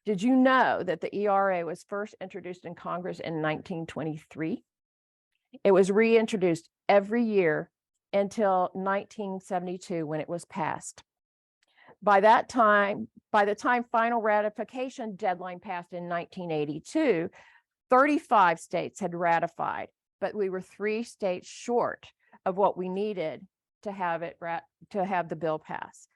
Did you know that the ERA was first introduced in Congress in 1923? It was reintroduced every year until 1972 when it was passed. By the time final ratification deadline passed in 1982, 35 states had ratified, but we were 3 states short of what we needed to have the bill pass.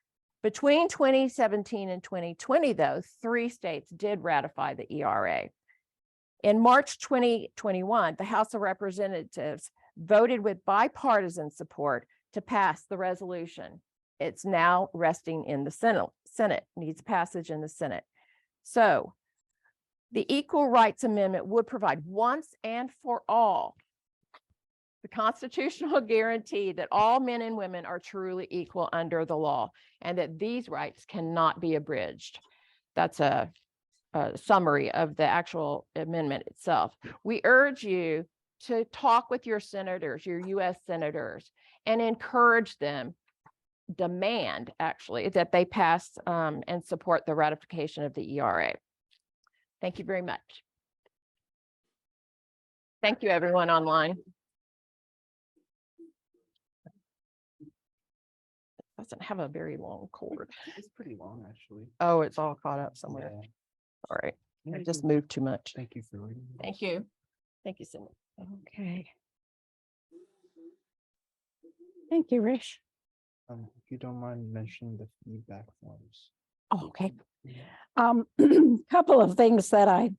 Between 2017 and 2020, though, 3 states did ratify the ERA. In March 2021, the House of Representatives voted with bipartisan support to pass the resolution. It's now resting in the Senate, needs passage in the Senate. So the Equal Rights Amendment would provide once and for all the constitutional guarantee that all men and women are truly equal under the law and that these rights cannot be abridged. That's a summary of the actual amendment itself. We urge you to talk with your senators, your US senators, and encourage them, demand actually, that they pass and support the ratification of the ERA. Thank you very much. Thank you, everyone online. Doesn't have a very long cord. It's pretty long, actually. Oh, it's all caught up somewhere. Yeah. All right. I Thank just you. moved too much. Thank you for reading. Thank you. Thank you, Cindy. Okay. Thank you, Rish. If you don't mind mentioning the feedback forms. Oh, okay. Couple of things that I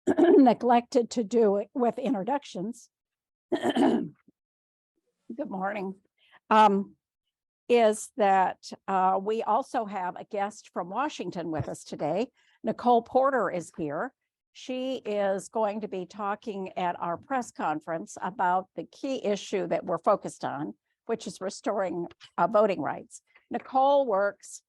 neglected to do with introductions. Good morning. Is that we also have a guest from Washington with us today. Nicole Porter is here. She is going to be talking at our press conference about the key issue that we're focused on, which is restoring voting rights. Nicole works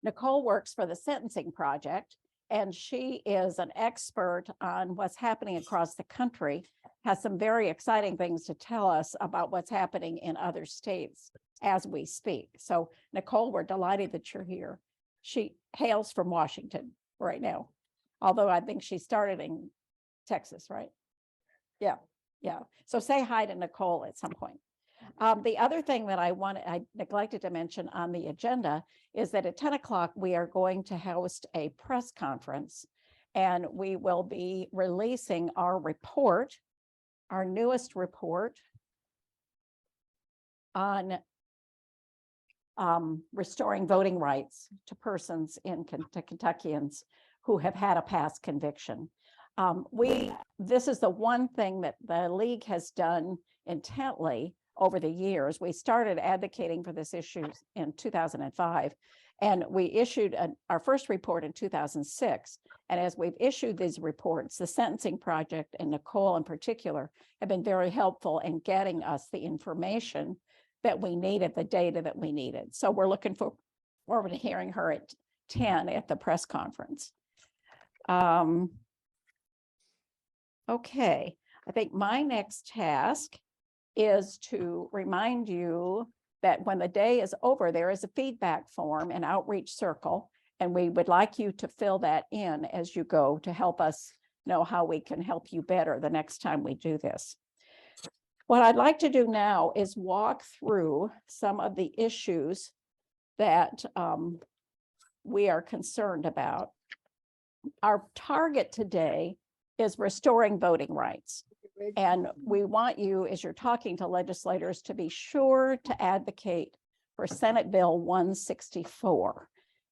for the Sentencing Project, and she is an expert on what's happening across the country, has some very exciting things to tell us about what's happening in other states as we speak. So Nicole, we're delighted that you're here. She hails from Washington right now, although I think she started in Texas, right? Yeah. So say hi to Nicole at some point. The other thing that I neglected to mention on the agenda is that at 10 o'clock, we are going to host a press conference, and we will be releasing our report, our newest report on restoring voting rights to persons to Kentuckians who have had a past conviction. This is the one thing that the League has done intently over the years. We started advocating for this issue in 2005, and we issued our first report in 2006. And as we've issued these reports, the Sentencing Project and Nicole in particular have been very helpful in getting us the information that we needed, the data that we needed. So we're looking forward to hearing her at 10 at the press conference. Okay, I think my next task is to remind you that when the day is over, there is a feedback form and outreach circle, and we would like you to fill that in as you go to help us know how we can help you better the next time we do this. What I'd like to do now is walk through some of the issues that we are concerned about. Our target today is restoring voting rights. And we want you, as you're talking to legislators, to be sure to advocate for Senate Bill 164.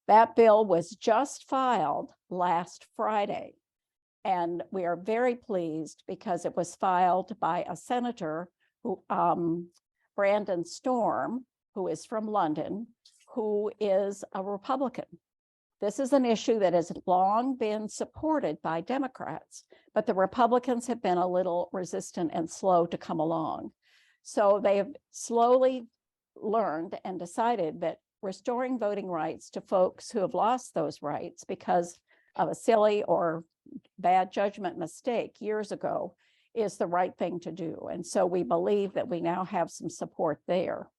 That bill was just filed last Friday. And we are very pleased because it was filed by a senator, who, Brandon Storm, who is from London, who is a Republican. This is an issue that has long been supported by Democrats, but the Republicans have been a little resistant and slow to come along. So they have slowly learned and decided that restoring voting rights to folks who have lost those rights because of a silly or bad judgment mistake years ago is the right thing to do. And so we believe that we now have some support there.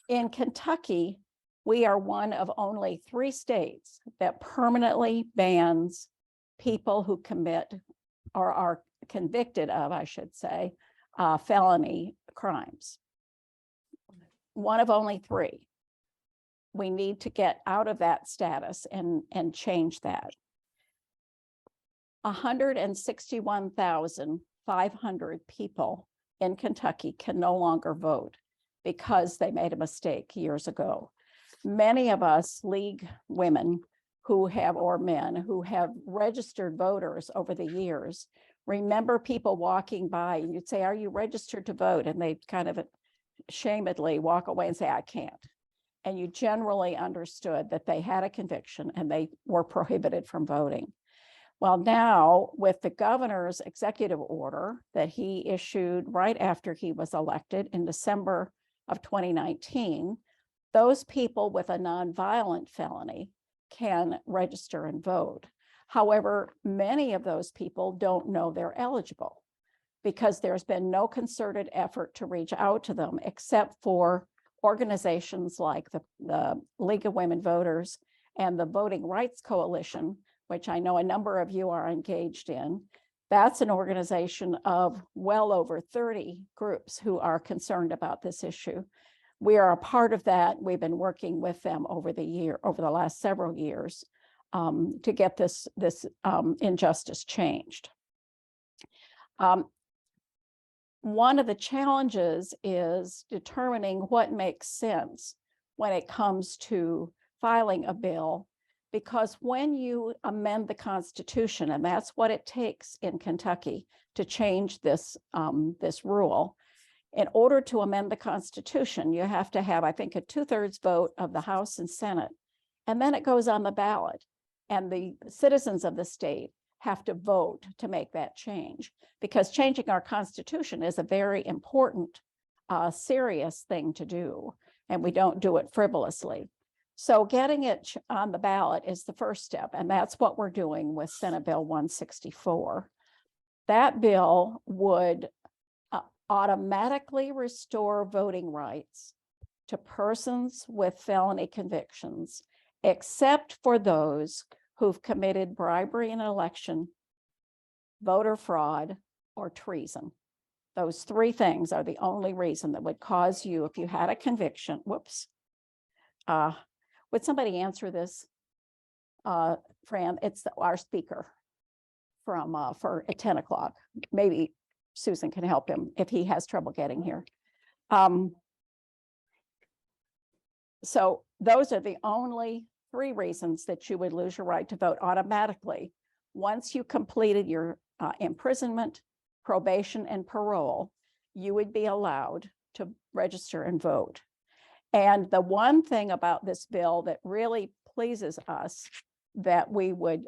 In Kentucky, we are one of only 3 states that permanently bans people who commit or are convicted of, I should say, felony crimes. One of only 3. We need to get out of that status and change that. 161,500 people in Kentucky can no longer vote because they made a mistake years ago. Many of us League women who have, or men who have registered voters over the years, remember people walking by and you'd say, "Are you registered to vote?" And they kind of shamedly walk away and say, "I can't." And you generally understood that they had a conviction and they were prohibited from voting. Well, now with the governor's executive order that he issued right after he was elected in December of 2019, those people with a nonviolent felony can register and vote. However, many of those people don't know they're eligible because there's been no concerted effort to reach out to them except for organizations like the League of Women Voters and the Voting Rights Coalition, which I know a number of you are engaged in. That's an organization of well over 30 groups who are concerned about this issue. We are a part of that. We've been working with them over the last several years to get this injustice changed. One of the challenges is determining what makes sense when it comes to filing a bill, because when you amend the Constitution, and that's what it takes in Kentucky to change this rule, in order to amend the Constitution, you have to have, I think, a 2/3 vote of the House and Senate, and then it goes on the ballot, and the citizens of the state have to vote to make that change, because changing our Constitution is a very important, serious thing to do, and we don't do it frivolously. So getting it on the ballot is the first step, and that's what we're doing with Senate Bill 164. That bill would automatically restore voting rights to persons with felony convictions, except for those who've committed bribery in an election, voter fraud, or treason. Those 3 things are the only reason that would cause you, if you had a conviction, whoops. Would somebody answer this? Fran, it's our speaker from for at 10 o'clock. Maybe Susan can help him if he has trouble getting here. So those are the only 3 reasons that you would lose your right to vote automatically. Once you completed your imprisonment, probation, and parole, you would be allowed to register and vote. And the one thing about this bill that really pleases us that we would,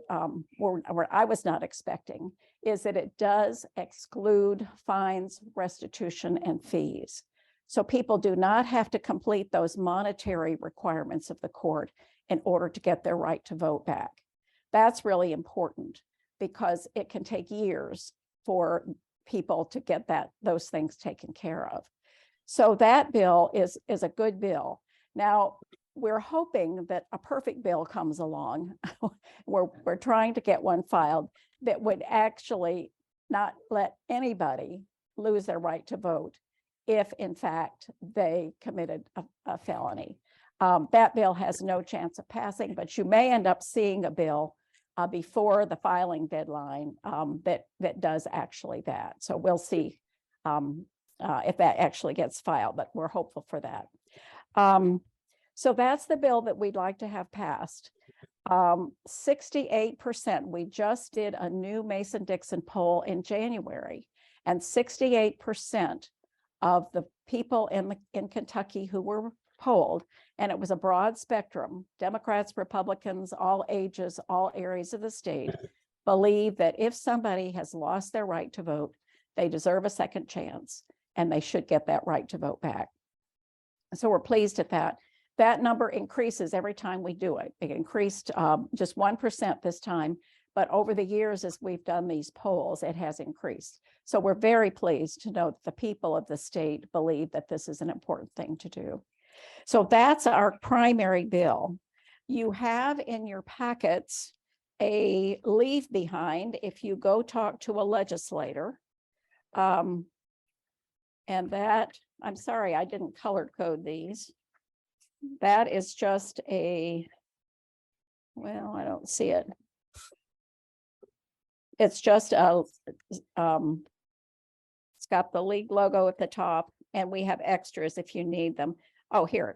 or I was not expecting, is that it does exclude fines, restitution, and fees. So people do not have to complete those monetary requirements of the court in order to get their right to vote back. That's really important because it can take years for people to get those things taken care of. So that bill is a good bill. Now, we're hoping that a perfect bill comes along. We're trying to get one filed that would actually not let anybody lose their right to vote if in fact they committed a felony. That bill has no chance of passing, but you may end up seeing a bill before the filing deadline that does actually that. So we'll see if that actually gets filed, but we're hopeful for that. So that's the bill that we'd like to have passed. 68%, we just did a new Mason-Dixon poll in January, and 68% of the people in Kentucky who were polled, and it was a broad spectrum, Democrats, Republicans, all ages, all areas of the state, believe that if somebody has lost their right to vote, they deserve a second chance, and they should get that right to vote back. So we're pleased at that. That number increases every time we do it. It increased just 1% this time, but over the years as we've done these polls, it has increased. So we're very pleased to know that the people of the state believe that this is an important thing to do. So that's our primary bill. You have in your packets a leave behind if you go talk to a legislator. And that, I'm sorry, I didn't color code these. That is just a, well, I don't see it. It's just a, it's got the league logo at the top, and we have extras if you need them. Oh, here.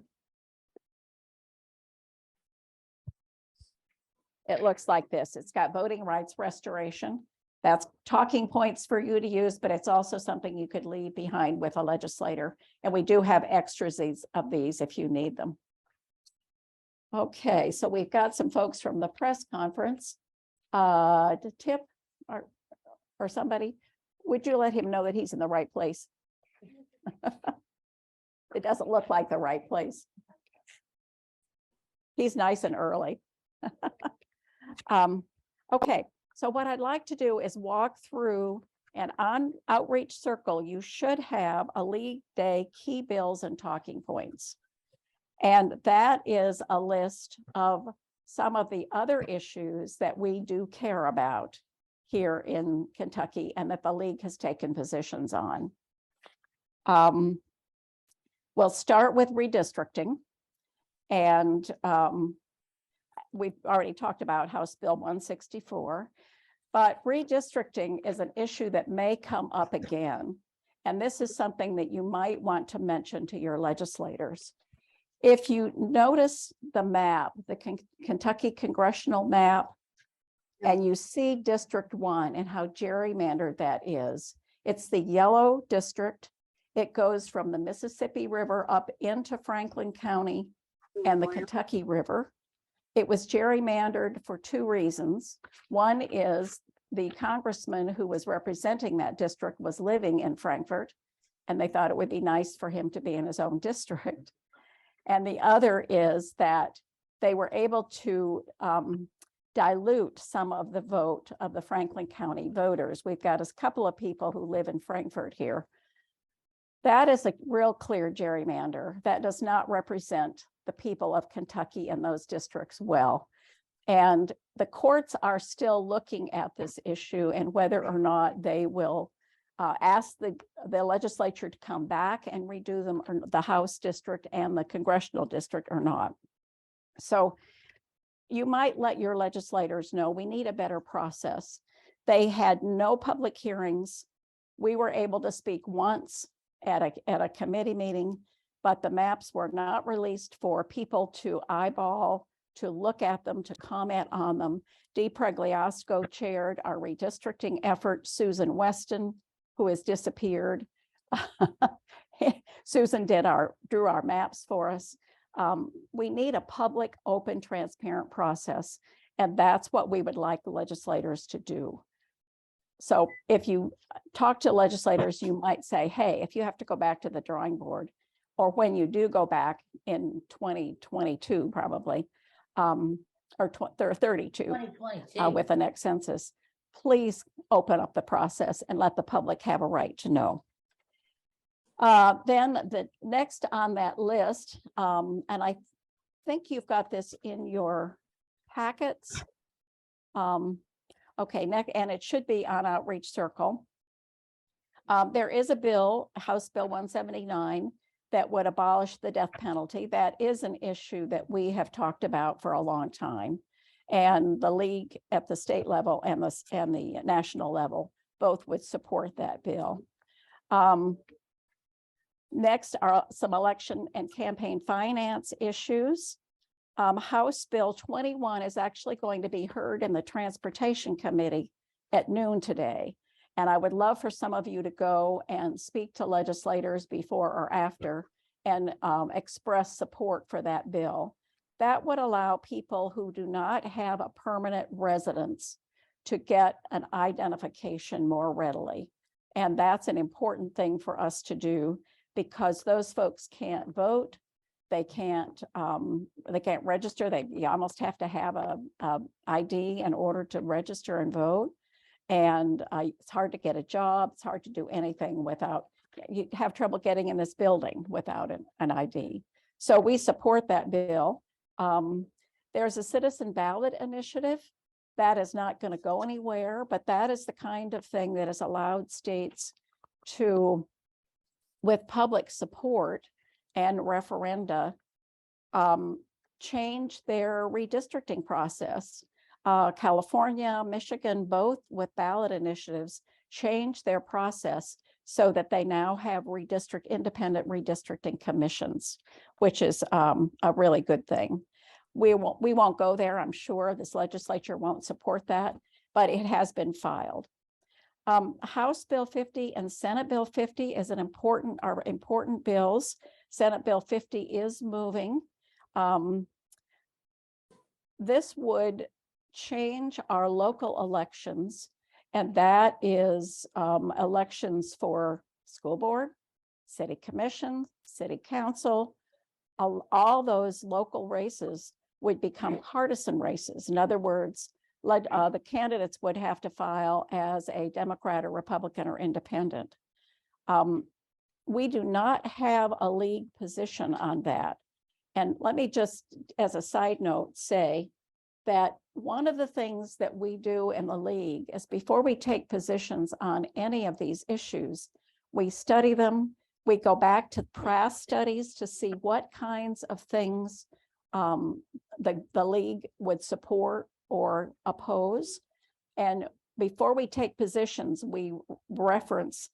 It looks like this. It's got voting rights restoration. That's talking points for you to use, but it's also something you could leave behind with a legislator. And we do have extras of these if you need them. Okay, so we've got some folks from the press conference. Tip or somebody, would you let him know that he's in the right place? It doesn't look like the right place. He's nice and early. Okay, so what I'd like to do is walk through, and on Outreach Circle, you should have a League Day key bills and talking points. And that is a list of some of the other issues that we do care about here in Kentucky and that the League has taken positions on. We'll start with redistricting. And we've already talked about House Bill 164, but redistricting is an issue that may come up again. And this is something that you might want to mention to your legislators. If you notice the map, the Kentucky congressional map, and you see District 1 and how gerrymandered that is, it's the yellow district. It goes from the Mississippi River up into Franklin County and the Kentucky River. It was gerrymandered for two reasons. One is the congressman who was representing that district was living in Frankfort, and they thought it would be nice for him to be in his own district. And the other is that they were able to dilute some of the vote of the Franklin County voters. We've got a couple of people who live in Frankfort here. That is a real clear gerrymander. That does not represent the people of Kentucky in those districts well. And the courts are still looking at this issue and whether or not they will ask the legislature to come back and redo them, or the House district and the congressional district or not. So you might let your legislators know we need a better process. They had no public hearings. We were able to speak once at a committee meeting, but the maps were not released for people to eyeball, to look at them, to comment on them. Dee Pregliasco chaired our redistricting effort. Susan Weston, who has disappeared. Susan drew our maps for us. We need a public, open, transparent process, and that's what we would like the legislators to do. So if you talk to legislators, you might say, hey, if you have to go back to the drawing board, or when you do go back in 2022, probably, or 32 with the next census, please open up the process and let the public have a right to know. Then the next on that list, and I think you've got this in your packets. Okay, next, and it should be on Outreach Circle. There is a bill, House Bill 179, that would abolish the death penalty. That is an issue that we have talked about for a long time. And the league at the state level and the national level both would support that bill. Next are some election and campaign finance issues. House Bill 21 is actually going to be heard in the Transportation Committee at noon today. And I would love for some of you to go and speak to legislators before or after and express support for that bill. That would allow people who do not have a permanent residence to get an identification more readily. And that's an important thing for us to do because those folks can't vote. They can't register. You almost have to have a ID in order to register and vote. And it's hard to get a job. It's hard to do anything without, you have trouble getting in this building without an ID. So we support that bill. There's a citizen ballot initiative that is not going to go anywhere, but that is the kind of thing that has allowed states to, with public support and referenda, change their redistricting process. California, Michigan, both with ballot initiatives, changed their process so that they now have independent redistricting commissions, which is a really good thing. We won't go there. I'm sure this legislature won't support that, but it has been filed. House Bill 50 and Senate Bill 50 are important bills. Senate Bill 50 is moving. This would change our local elections, and that is elections for school board, city commission, city council. All those local races would become partisan races. In other words, the candidates would have to file as a Democrat or Republican or independent. We do not have a league position on that. And let me just, as a side note, say that one of the things that we do in the league is before we take positions on any of these issues, we study them. We go back to past studies to see what kinds of things the league would support or oppose. And before we take positions, we reference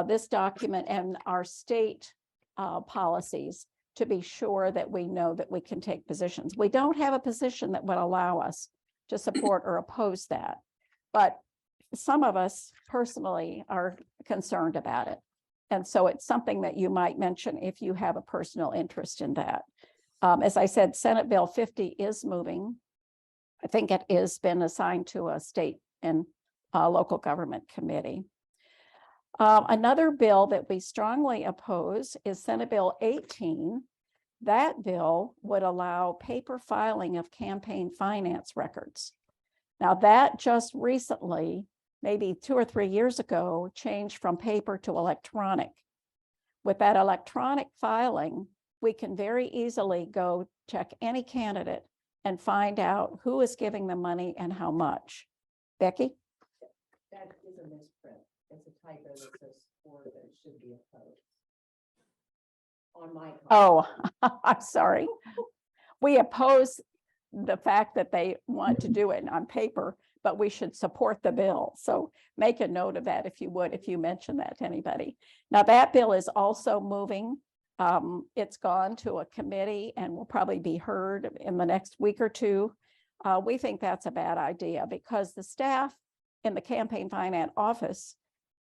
this document and our state policies to be sure that we know that we can take positions. We don't have a position that would allow us to support or oppose that, but some of us personally are concerned about it. And so it's something that you might mention if you have a personal interest in that. As I said, Senate Bill 50 is moving. I think it has been assigned to a state and local government committee. Another bill that we strongly oppose is Senate Bill 18. That bill would allow paper filing of campaign finance records. Now that just recently, maybe 2 or 3 years ago, changed from paper to electronic. With that electronic filing, we can very easily go check any candidate and find out who is giving the money and how much. Becky? That is a misprint. It's a typo that says support, but it should be opposed. On my copy. Oh, I'm sorry. We oppose the fact that they want to do it on paper, but we should support the bill. So make a note of that if you would, if you mention that to anybody. Now that bill is also moving. It's gone to a committee and will probably be heard in the next week or two. We think that's a bad idea because the staff in the campaign finance office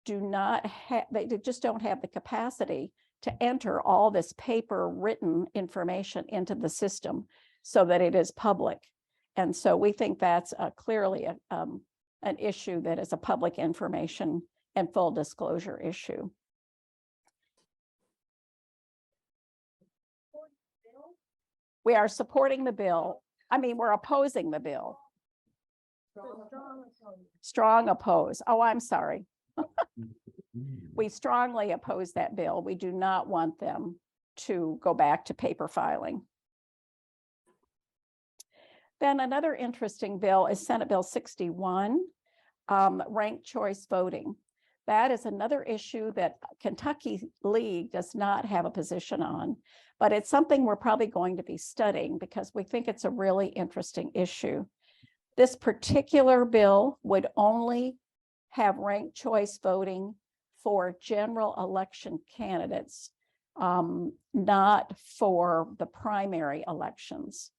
they just don't have the capacity to enter all this paper written information into the system so that it is public. And so we think that's clearly an issue that is a public information and full disclosure issue. We are supporting the bill. I mean, we're opposing the bill. Strong oppose. Oh, I'm sorry. We strongly oppose that bill. We do not want them to go back to paper filing. Then another interesting bill is Senate Bill 61, ranked choice voting. That is another issue that Kentucky League does not have a position on, but it's something we're probably going to be studying because we think it's a really interesting issue. This particular bill would only have ranked choice voting for general election candidates, not for the primary elections.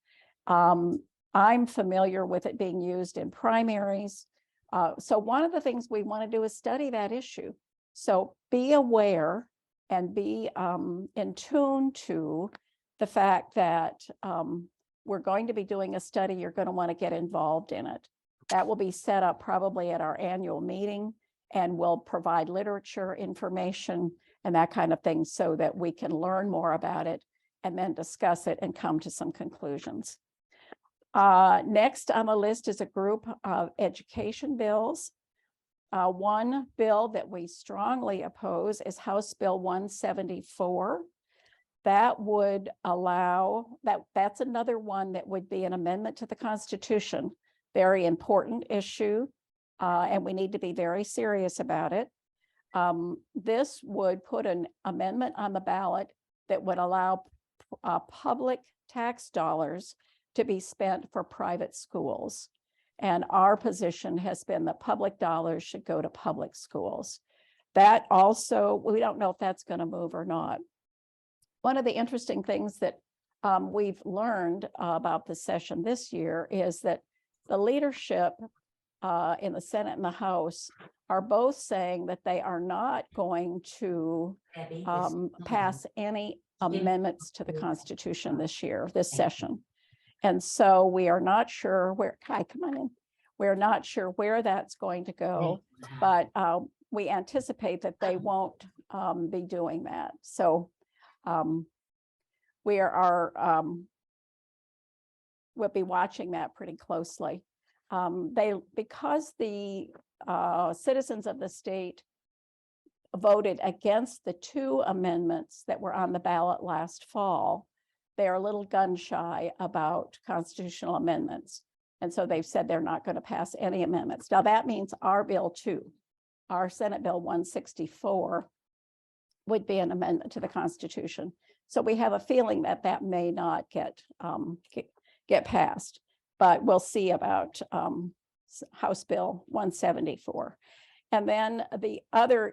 I'm familiar with it being used in primaries. So one of the things we want to do is study that issue. So be aware and be in tune to the fact that we're going to be doing a study. You're going to want to get involved in it. That will be set up probably at our annual meeting, and we'll provide literature, information, and that kind of thing so that we can learn more about it and then discuss it and come to some conclusions. Next on the list is a group of education bills. One bill that we strongly oppose is House Bill 174. That would allow, that's another one that would be an amendment to the Constitution. Very important issue, and we need to be very serious about it. This would put an amendment on the ballot that would allow public tax dollars to be spent for private schools. And our position has been that public dollars should go to public schools. That also, we don't know if that's going to move or not. One of the interesting things that we've learned about the session this year is that the leadership in the Senate and the House are both saying that they are not going to pass any amendments to the Constitution this year, this session. And so we are not sure where, Kai, come on in. We're not sure where that's going to go, but we anticipate that they won't be doing that. So we are, we'll be watching that pretty closely. Because the citizens of the state voted against the two amendments that were on the ballot last fall, they are a little gun shy about constitutional amendments. And so they've said they're not going to pass any amendments. Now that means our bill too, our Senate Bill 164 would be an amendment to the Constitution. So we have a feeling that that may not get passed, but we'll see about House Bill 174. And then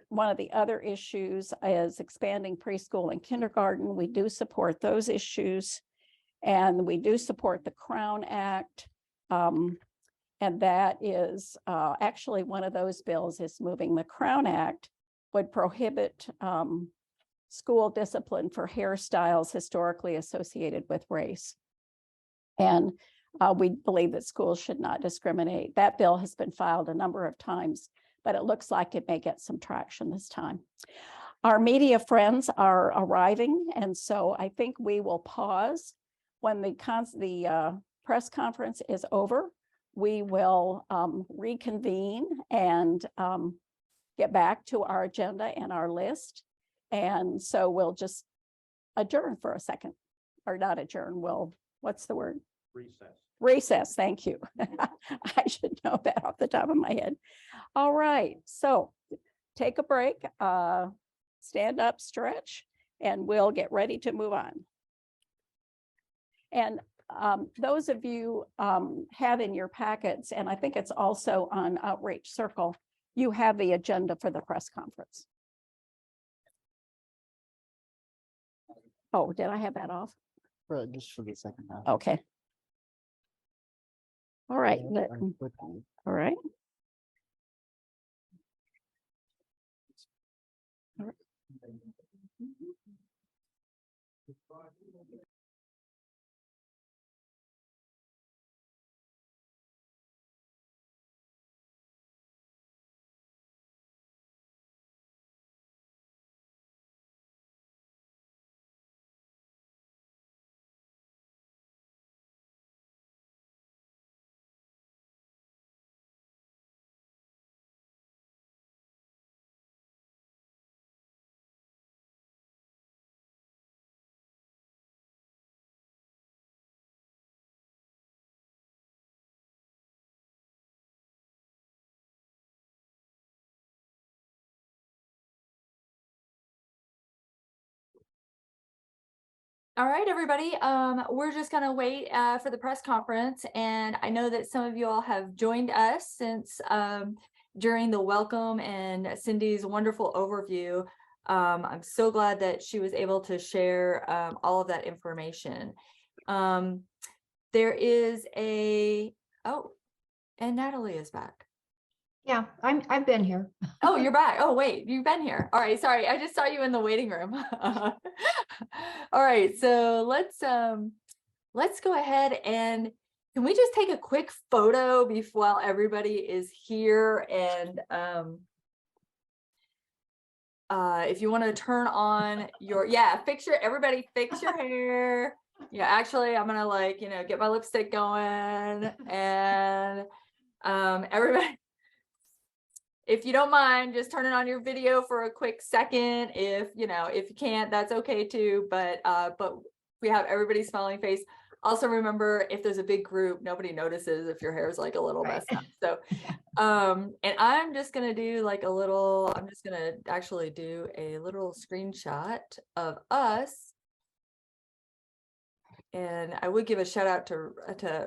one of the other issues is expanding preschool and kindergarten. We do support those issues, and we do support the Crown Act. And that is actually one of those bills is moving. The Crown Act would prohibit school discipline for hairstyles historically associated with race. And we believe that schools should not discriminate. That bill has been filed a number of times, but it looks like it may get some traction this time. Our media friends are arriving, and so I think we will pause. When the press conference is over, we will reconvene and get back to our agenda and our list. And so we'll just adjourn for a second, or not adjourn, what's the word? Recess. Recess, thank you. I should know that off the top of my head. All right, so take a break, stand up, stretch, and we'll get ready to move on. And those of you have in your packets, and I think it's also on Outreach Circle, you have the agenda for the press conference. Oh, did I have that off? Right, just for the second half. Okay. All right. All right. All right, everybody. We're just gonna wait for the press conference, and I know that some of you all have joined us since during the welcome and Cindy's wonderful overview. I'm so glad that she was able to share all of that information. There is and Natalie is back. Yeah, I've been here. Oh, you're back. Oh, wait, you've been here. All right, sorry. I just saw you in the waiting room. All right, so let's go ahead and can we just take a quick photo while everybody is here? And if you want to turn on your everybody fix your hair. Yeah, actually, I'm gonna get my lipstick going, and everybody, if you don't mind, just turning on your video for a quick second. If you can't, that's okay too. But we have everybody's smiling face. Also remember, if there's a big group, nobody notices if your hair is like a little messed up. So, and I'm just gonna do I'm just gonna actually do a little screenshot of us. And I would give a shout out to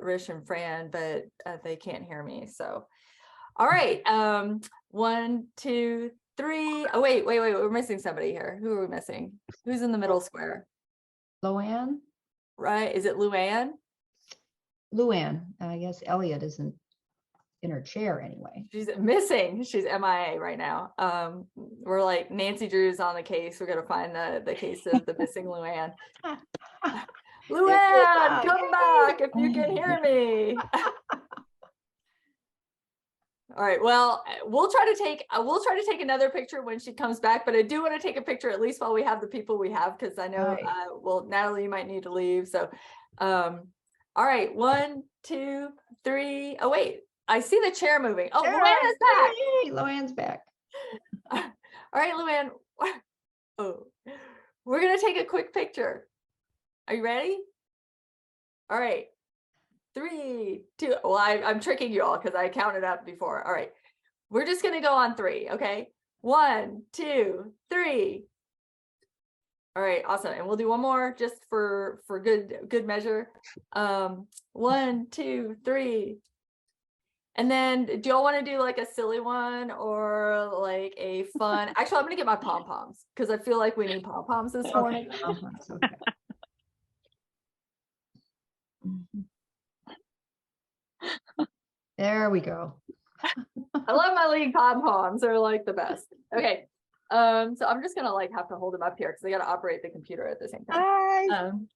Rish and Fran, but they can't hear me. So, all right. 1, 2, 3. Oh, wait. We're missing somebody here. Who are we missing? Who's in the middle square? Luann? Right. Is it Luann? Luann. I guess Elliot isn't in her chair anyway. She's missing. She's MIA right now. We're like Nancy Drew's on the case. We're going to find the case of the missing Luann. Luann, come back if you can hear me. All right. Well, we'll try to take another picture when she comes back, but I do want to take a picture at least while we have the people we have, because I know Natalie, you might need to leave. So all right, 1, 2, 3. Oh wait, I see the chair moving. Oh, Luann is back. Yay, Luann's back. All right, Luann. Oh, we're gonna take a quick picture. Are you ready? All right. 3, 2. Well, I'm tricking you all because I counted up before. All right. We're just going to go on 3. Okay. 1, 2, 3. All right. Awesome. And we'll do one more just for good measure. 1, 2, 3. And then do y'all want to do like a silly one or like a fun? Actually, I'm going to get my pom-poms because I feel like we need pom-poms this morning. Okay. There we go. I love my league pom-poms. They're like the best. Okay. So I'm just gonna have to hold them up here because I gotta operate the computer at the same time.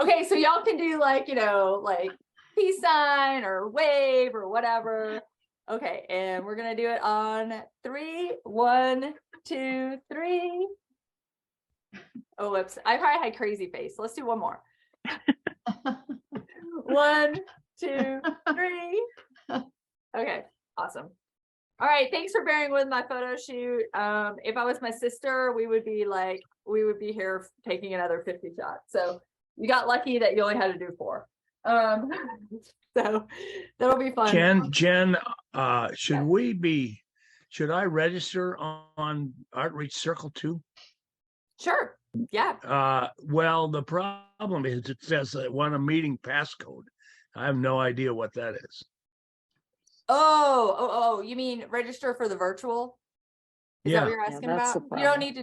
Okay, so y'all can do like peace sign or wave or whatever. Okay, and we're gonna do it on 3. 1, 2, 3. Oh, whoops. I probably had crazy face. Let's do one more. 1, 2, 3. Okay, awesome. All right, thanks for bearing with my photo shoot. If I was my sister, we would be here taking another 50 shots. So you got lucky that you only had to do 4. So that'll be fun. Jen, should I register on Outreach Circle too? Sure. Yeah. Well, the problem is it says that want a meeting passcode. I have no idea what that is. Oh, you mean register for the virtual? Is that what you're asking about? You don't need to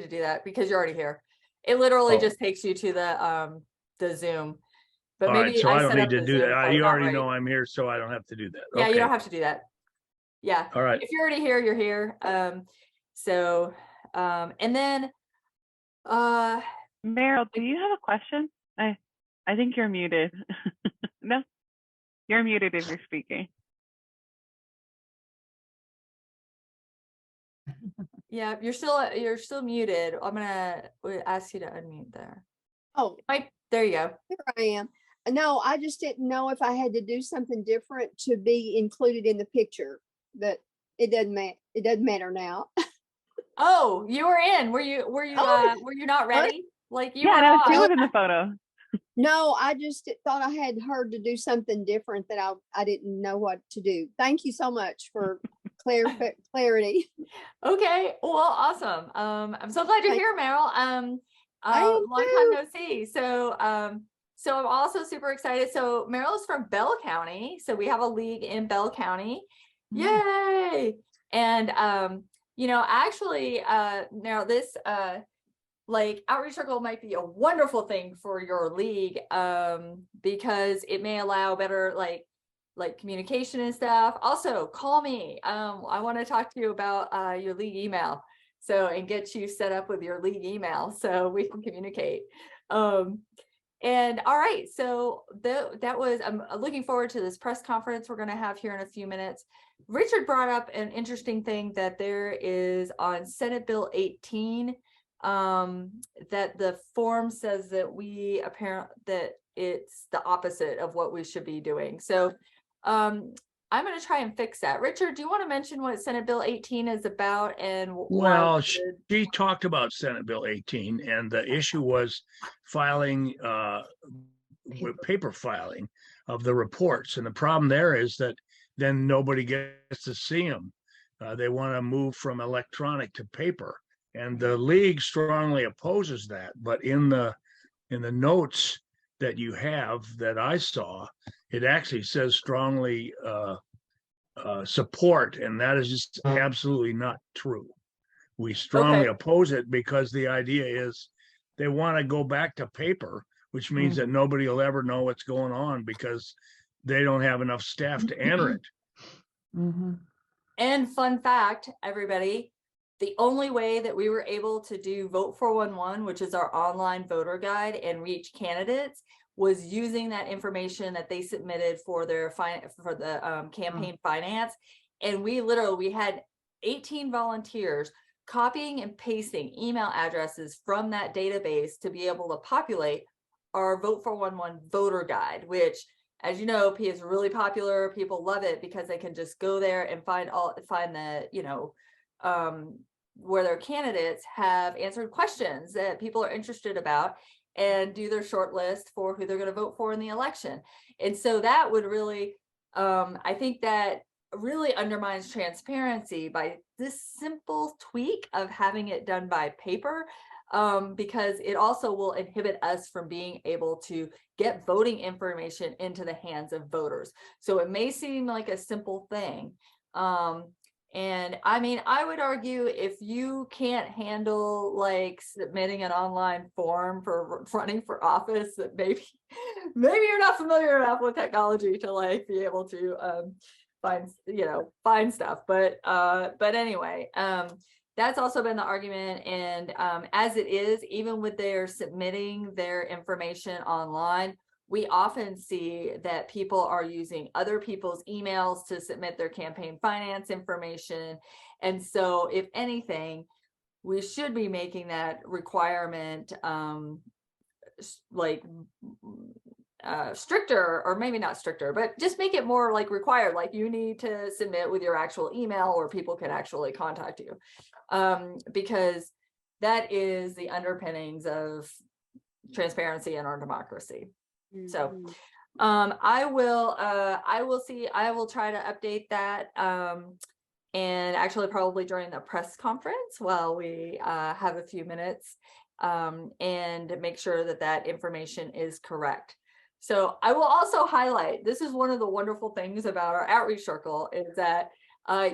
do that because you're already here. It literally just takes you to the Zoom. But maybe right, so I don't need to do that. You already know I'm here, so I don't have to do that. Yeah, you don't have to do that. Yeah. All right. If you're already here, you're here. And then Meryl, do you have a question? I think you're muted. No, you're muted if you're speaking. Yeah, you're still muted. I'm gonna ask you to unmute there. Oh, there you go. Here I am. No, I just didn't know if I had to do something different to be included in the picture. But it doesn't matter now. Oh, you were in. Were you not ready? She was in the photo. No, I just thought I had heard to do something different that I didn't know what to do. Thank you so much for clarity. Okay, well, awesome. I'm so glad you're here, Meryl. I am long time no see. So so I'm also super excited. So Meryl's from Bell County. So we have a league in Bell County. Yay! And you know, actually now this like outreach circle might be a wonderful thing for your league because it may allow better like communication and stuff. Also call me. I want to talk to you about your league email. So, and get you set up with your league email so we can communicate. And all right, so that was, I'm looking forward to this press conference we're going to have here in a few minutes. Richard brought up an interesting thing that there is on Senate Bill 18 that the form says that that it's the opposite of what we should be doing. So I'm going to try and fix that. Richard, do you want to mention what Senate Bill 18 is about and why? Well, she talked about Senate Bill 18, and the issue was filing, paper filing of the reports. And the problem there is that then nobody gets to see them. They want to move from electronic to paper, and the league strongly opposes that. But in the notes that you have that I saw, it actually says strongly support, and that is just absolutely not true. We strongly oppose it because the idea is they want to go back to paper, which means that nobody will ever know what's going on because they don't have enough staff to enter it. And fun fact, everybody, the only way that we were able to do Vote 411, which is our online voter guide, and reach candidates was using that information that they submitted for their campaign finance. And we had 18 volunteers copying and pasting email addresses from that database to be able to populate our Vote 411 voter guide, which, as you know, is really popular. People love it because they can just go there and find the, you know, where their candidates have answered questions that people are interested about and do their short list for who they're going to vote for in the election. And so that would really, I think that really undermines transparency by this simple tweak of having it done by paper, because it also will inhibit us from being able to get voting information into the hands of voters. So it may seem like a simple thing. And I mean, I would argue if you can't handle like submitting an online form for running for office, that maybe you're not familiar enough with technology to like be able to find stuff. But anyway, that's also been the argument. And as it is, even with their submitting their information online, we often see that people are using other people's emails to submit their campaign finance information. And so if anything, we should be making that requirement stricter, or maybe not stricter, but just make it more like required, like you need to submit with your actual email or people can actually contact you, because that is the underpinnings of transparency in our democracy. So I will try to update that and actually probably during the press conference while we have a few minutes, and make sure that that information is correct. So I will also highlight, this is one of the wonderful things about our outreach circle is that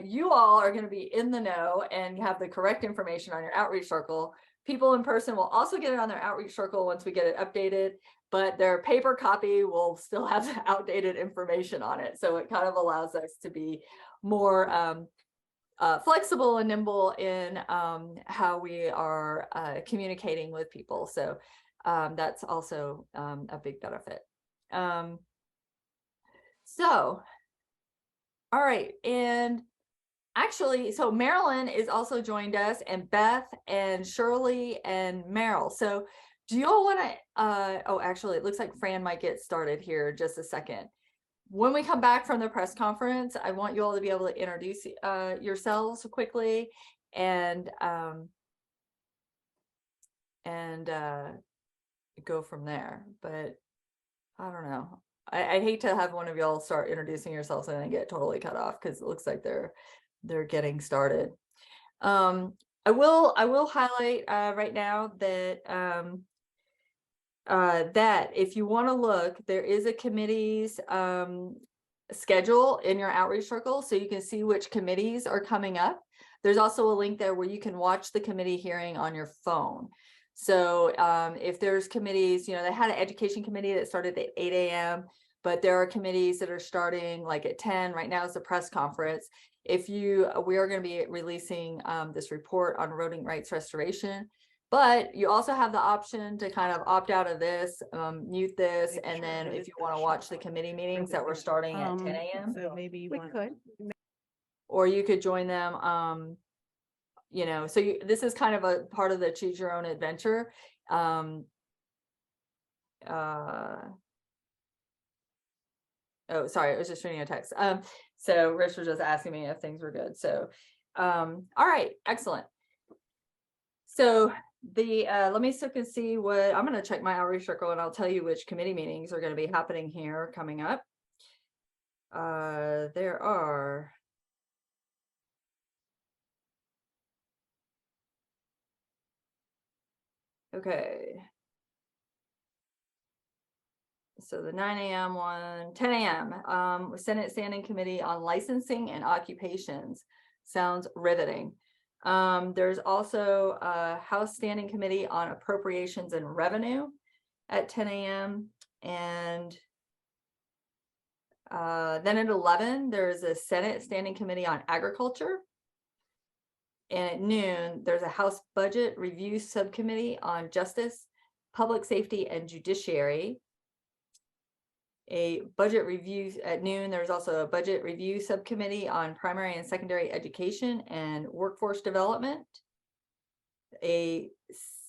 you all are going to be in the know and have the correct information on your outreach circle. People in person will also get it on their outreach circle once we get it updated, but their paper copy will still have the outdated information on it. So it kind of allows us to be more flexible and nimble in how we are communicating with people. So that's also a big benefit. So, all right. And actually, so Marilyn is also joined us, and Beth and Shirley and Meryl. So do you all want to, oh, actually, it looks like Fran might get started here in just a second. When we come back from the press conference, I want you all to be able to introduce yourselves quickly and go from there. But I don't know. I'd hate to have one of y'all start introducing yourselves and then get totally cut off because it looks like they're getting started. I will highlight right now that that if you want to look, there is a committee's schedule in your outreach circle, so you can see which committees are coming up. There's also a link there where you can watch the committee hearing on your phone. So if there's committees, you know, they had an education committee that started at 8 a.m., but there are committees that are starting like at 10. Right now is the press conference. We are going to be releasing this report on voting rights restoration, but you also have the option to kind of opt out of this, mute this, and then if you want to watch the committee meetings that we're starting at 10 a.m. So maybe We could. or you could join them. You know, so this is kind of a part of the choose your own adventure. Oh, sorry, I was just reading a text. So Rich was just asking me if things were good. So, all right, excellent. So let me look and see what, I'm going to check my outreach circle and I'll tell you which committee meetings are going to be happening here coming up. There are. Okay. So the 9 a.m. one, 10 a.m. Senate Standing Committee on Licensing and Occupations. Sounds riveting. There's also a House Standing Committee on Appropriations and Revenue at 10 a.m. And then at 11, there's a Senate Standing Committee on Agriculture. And at noon, there's a House Budget Review Subcommittee on Justice, Public Safety, and Judiciary. A budget review at noon. There's also a Budget Review Subcommittee on Primary and Secondary Education and Workforce Development. A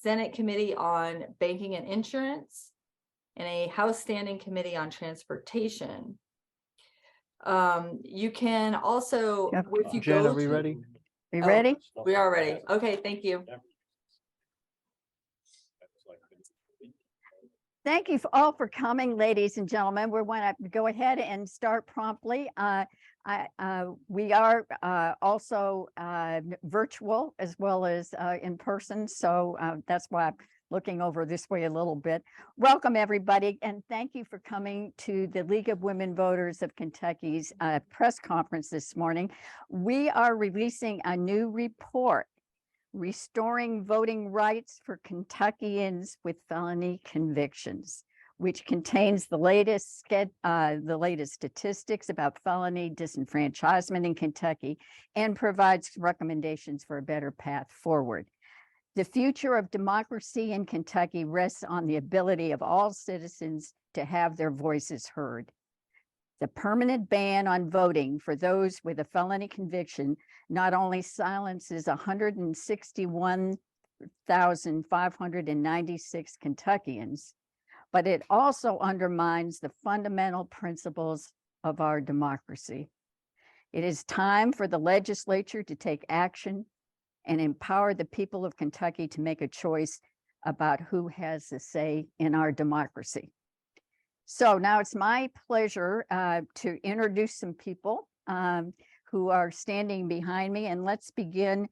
Senate Committee on Banking and Insurance, and a House Standing Committee on Transportation. You can also, if you Jen, go are we to- ready? Are you ready? We are ready. Okay, thank you. Thank you all for coming, ladies and gentlemen. We want to go ahead and start promptly. We are also virtual as well as in person, so that's why I'm looking over this way a little bit. Welcome, everybody, and thank you for coming to the League of Women Voters of Kentucky's press conference this morning. We are releasing a new report, Restoring Voting Rights for Kentuckians with Felony Convictions, which contains the latest statistics about felony disenfranchisement in Kentucky and provides recommendations for a better path forward. The future of democracy in Kentucky rests on the ability of all citizens to have their voices heard. The permanent ban on voting for those with a felony conviction not only silences 161,596 Kentuckians, but it also undermines the fundamental principles of our democracy. It is time for the legislature to take action and empower the people of Kentucky to make a choice about who has the say in our democracy. So now it's my pleasure to introduce some people who are standing behind me. And let's begin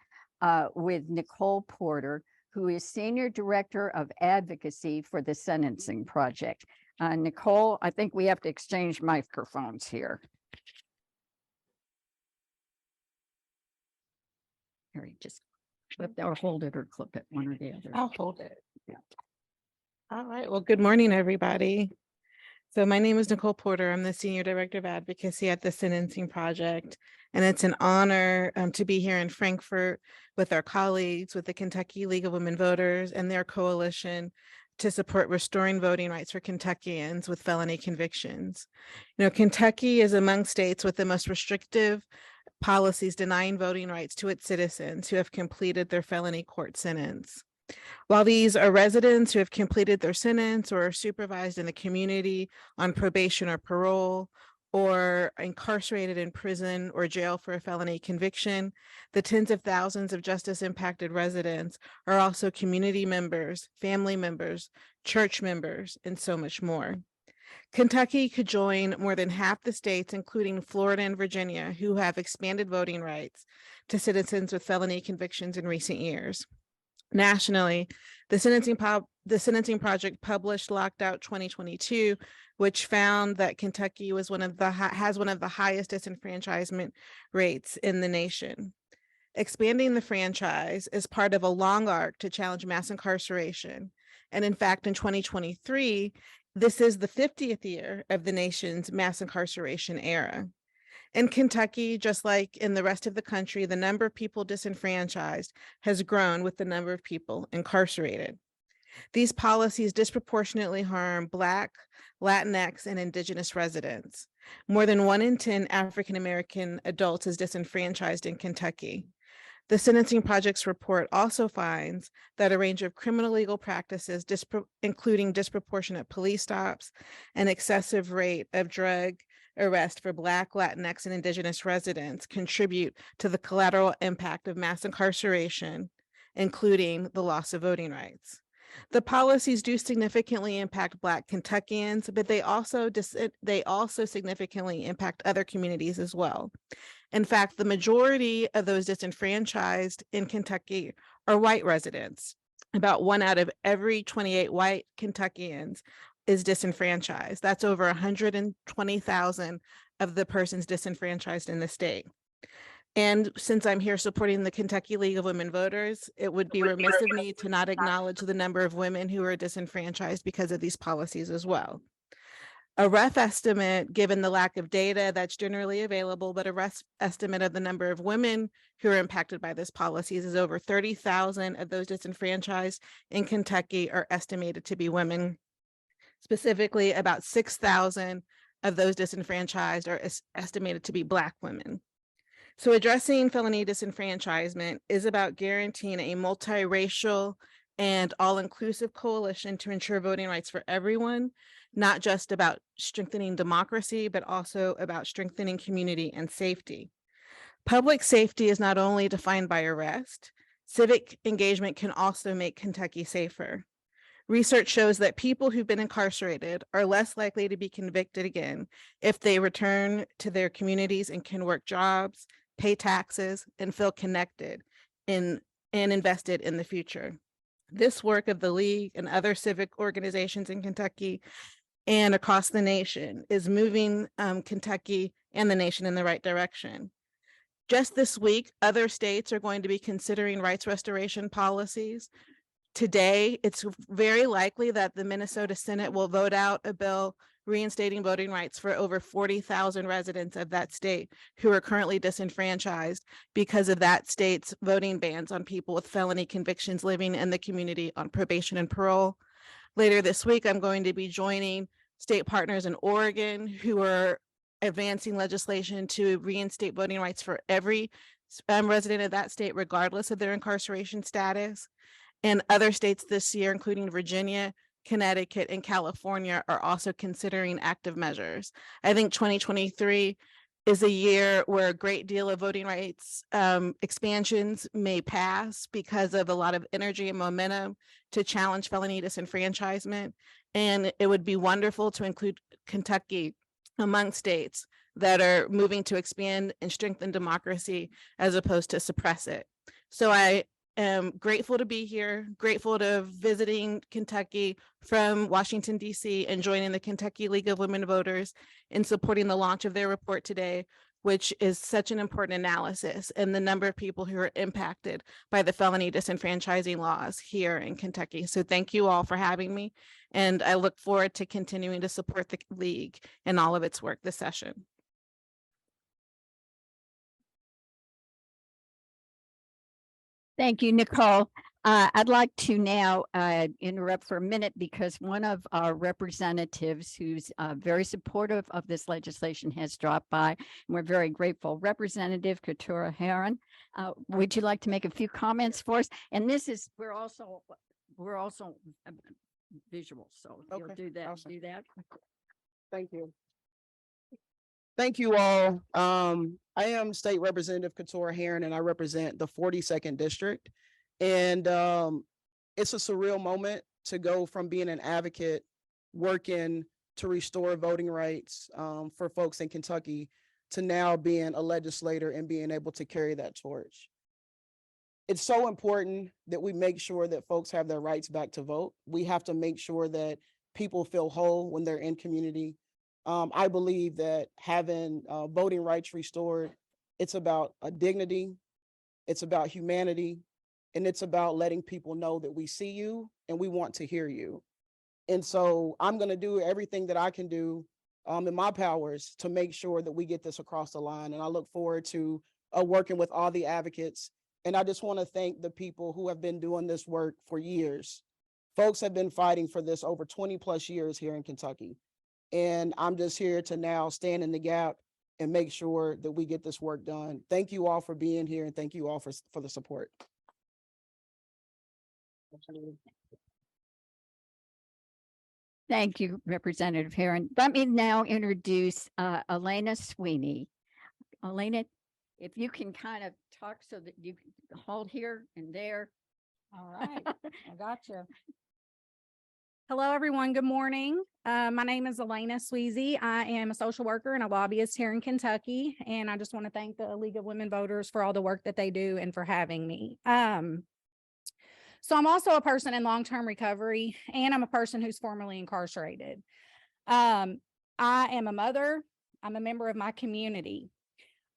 with Nicole Porter, who is Senior Director of Advocacy for the Sentencing Project. Nicole, I think we have to exchange microphones here. Here, just flip or hold it or clip it, one or the other. I'll hold it. Yeah. All right. Well, good morning, everybody. So my name is Nicole Porter. I'm the Senior Director of Advocacy at the Sentencing Project. And it's an honor to be here in Frankfort with our colleagues with the Kentucky League of Women Voters and their coalition to support restoring voting rights for Kentuckians with felony convictions. You know, Kentucky is among states with the most restrictive policies denying voting rights to its citizens who have completed their felony court sentence. While these are residents who have completed their sentence or are supervised in the community on probation or parole, or incarcerated in prison or jail for a felony conviction, the tens of thousands of justice-impacted residents are also community members, family members, church members, and so much more. Kentucky could join more than half the states, including Florida and Virginia, who have expanded voting rights to citizens with felony convictions in recent years. Nationally, the Sentencing Project published Locked-Out 2022, which found that Kentucky was has one of the highest disenfranchisement rates in the nation. Expanding the franchise is part of a long arc to challenge mass incarceration. And in fact, in 2023, this is the 50th year of the nation's mass incarceration era. In Kentucky, just like in the rest of the country, the number of people disenfranchised has grown with the number of people incarcerated. These policies disproportionately harm Black, Latinx, and Indigenous residents. More than 1 in 10 African-American adults is disenfranchised in Kentucky. The Sentencing Project's report also finds that a range of criminal legal practices, including disproportionate police stops, an excessive rate of drug arrest for Black, Latinx, and Indigenous residents, contribute to the collateral impact of mass incarceration, including the loss of voting rights. The policies do significantly impact Black Kentuckians, but they also significantly impact other communities as well. In fact, the majority of those disenfranchised in Kentucky are white residents. About 1 out of every 28 white Kentuckians is disenfranchised. That's over 120,000 of the persons disenfranchised in the state. And since I'm here supporting the Kentucky League of Women Voters, it would be remiss of me to not acknowledge the number of women who are disenfranchised because of these policies as well. A rough estimate, given the lack of data that's generally available, but a rough estimate of the number of women who are impacted by this policies is over 30,000 of those disenfranchised in Kentucky are estimated to be women. Specifically, about 6,000 of those disenfranchised are estimated to be Black women. So addressing felony disenfranchisement is about guaranteeing a multiracial and all-inclusive coalition to ensure voting rights for everyone, not just about strengthening democracy, but also about strengthening community and safety. Public safety is not only defined by arrest. Civic engagement can also make Kentucky safer. Research shows that people who've been incarcerated are less likely to be convicted again if they return to their communities and can work jobs, pay taxes, and feel connected and invested in the future. This work of the League and other civic organizations in Kentucky and across the nation is moving Kentucky and the nation in the right direction. Just this week, other states are going to be considering rights restoration policies. Today, it's very likely that the Minnesota Senate will vote out a bill reinstating voting rights for over 40,000 residents of that state who are currently disenfranchised because of that state's voting bans on people with felony convictions living in the community on probation and parole. Later this week, I'm going to be joining state partners in Oregon who are advancing legislation to reinstate voting rights for every resident of that state, regardless of their incarceration status. And other states this year, including Virginia, Connecticut, and California, are also considering active measures. I think 2023 is a year where a great deal of voting rights expansions may pass because of a lot of energy and momentum to challenge felony disenfranchisement. And it would be wonderful to include Kentucky among states that are moving to expand and strengthen democracy as opposed to suppress it. So I am grateful to be here, grateful to visiting Kentucky from Washington, D.C. and joining the Kentucky League of Women Voters in supporting the launch of their report today, which is such an important analysis and the number of people who are impacted by the felony disenfranchising laws here in Kentucky. So thank you all for having me. And I look forward to continuing to support the League and all of its work this session. Thank you, Nicole. I'd like to now interrupt for a minute because one of our representatives who's very supportive of this legislation has dropped by, and we're very grateful. Representative Keturah Heron, would you like to make a few comments for us? And this is, we're also visual, so if you'll do that, awesome. Do that. Thank you. Thank you all. I am State Representative Keturah Heron, and I represent the 42nd District. And it's a surreal moment to go from being an advocate, working to restore voting rights for folks in Kentucky to now being a legislator and being able to carry that torch. It's so important that we make sure that folks have their rights back to vote. We have to make sure that people feel whole when they're in community. I believe that having voting rights restored, it's about a dignity, it's about humanity, and it's about letting people know that we see you and we want to hear you. And so I'm going to do everything that I can do in my powers to make sure that we get this across the line. And I look forward to working with all the advocates. And I just want to thank the people who have been doing this work for years. Folks have been fighting for this over 20 plus years here in Kentucky. And I'm just here to now stand in the gap and make sure that we get this work done. Thank you all for being here, and thank you all for the support. Thank you, Representative Herron. Let me now introduce Elena Sweeney. Elena, if you can kind of talk so that you can hold here and there. All right, I got you. Hello, everyone. Good morning. My name is Elena Sweezy. I am a social worker and a lobbyist here in Kentucky, and I just want to thank the League of Women Voters for all the work that they do and for having me. So I'm also a person in long-term recovery, and I'm a person who's formerly incarcerated. I am a mother. I'm a member of my community.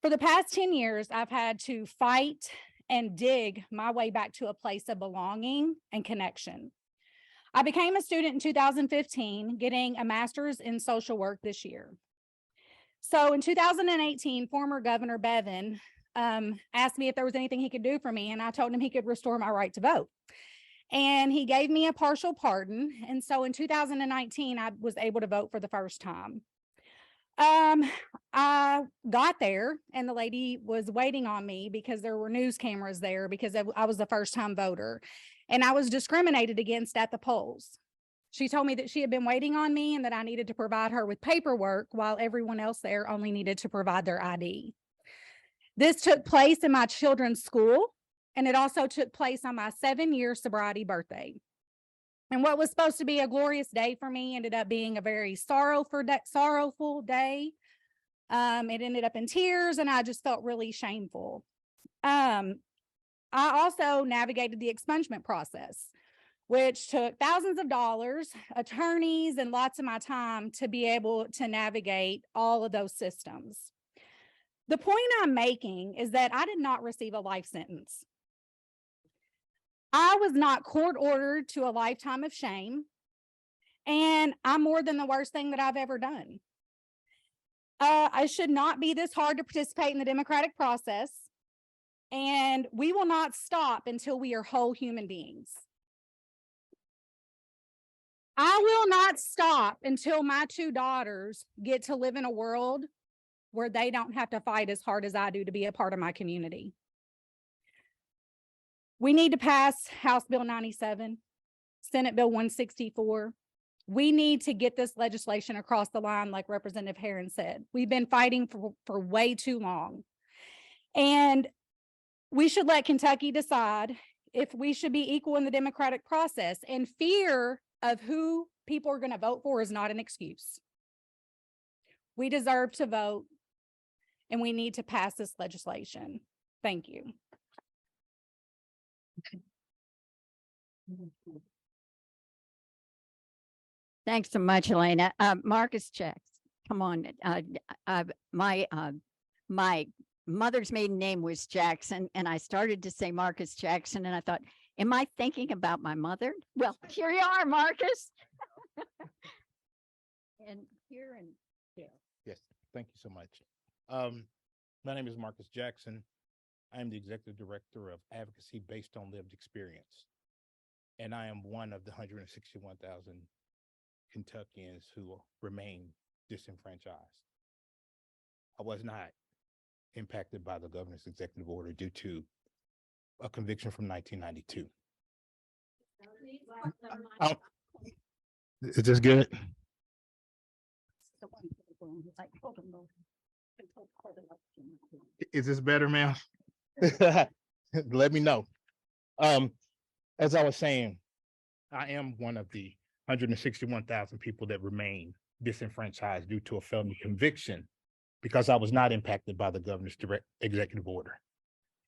For the past 10 years, I've had to fight and dig my way back to a place of belonging and connection. I became a student in 2015, getting a master's in social work this year. So in 2018, former Governor Bevin asked me if there was anything he could do for me, and I told him he could restore my right to vote. And he gave me a partial pardon. And so in 2019, I was able to vote for the first time. I got there and the lady was waiting on me because there were news cameras there because I was the first time voter, and I was discriminated against at the polls. She told me that she had been waiting on me and that I needed to provide her with paperwork while everyone else there only needed to provide their ID. This took place in my children's school, and it also took place on my 7-year sobriety birthday. And what was supposed to be a glorious day for me ended up being a very sorrowful day. It ended up in tears, and I just felt really shameful. I also navigated the expungement process, which took thousands of dollars, attorneys, and lots of my time to be able to navigate all of those systems. The point I'm making is that I did not receive a life sentence. I was not court ordered to a lifetime of shame, and I'm more than the worst thing that I've ever done. I should not be this hard to participate in the democratic process, and we will not stop until we are whole human beings. I will not stop until my 2 daughters get to live in a world where they don't have to fight as hard as I do to be a part of my community. We need to pass House Bill 97, Senate Bill 164. We need to get this legislation across the line, like Representative Herron said. We've been fighting for way too long. And we should let Kentucky decide if we should be equal in the democratic process. And fear of who people are going to vote for is not an excuse. We deserve to vote, and we need to pass this legislation. Thank you. Thanks so much, Elena. Marcus Jackson, come on. My mother's maiden name was Jackson, and I started to say Marcus Jackson, and I thought, am I thinking about my mother? Well, here you are, Marcus. And here and there. Yes, thank you so much. My name is Marcus Jackson. I am the Executive Director of Advocacy Based on Lived Experience, and I am one of the 161,000 Kentuckians who remain disenfranchised. I was not impacted by the governor's executive order due to a conviction from 1992. Is this good? Is this better, ma'am? Let me know. As I was saying, I am one of the 161,000 people that remain disenfranchised due to a felony conviction because I was not impacted by the governor's direct executive order.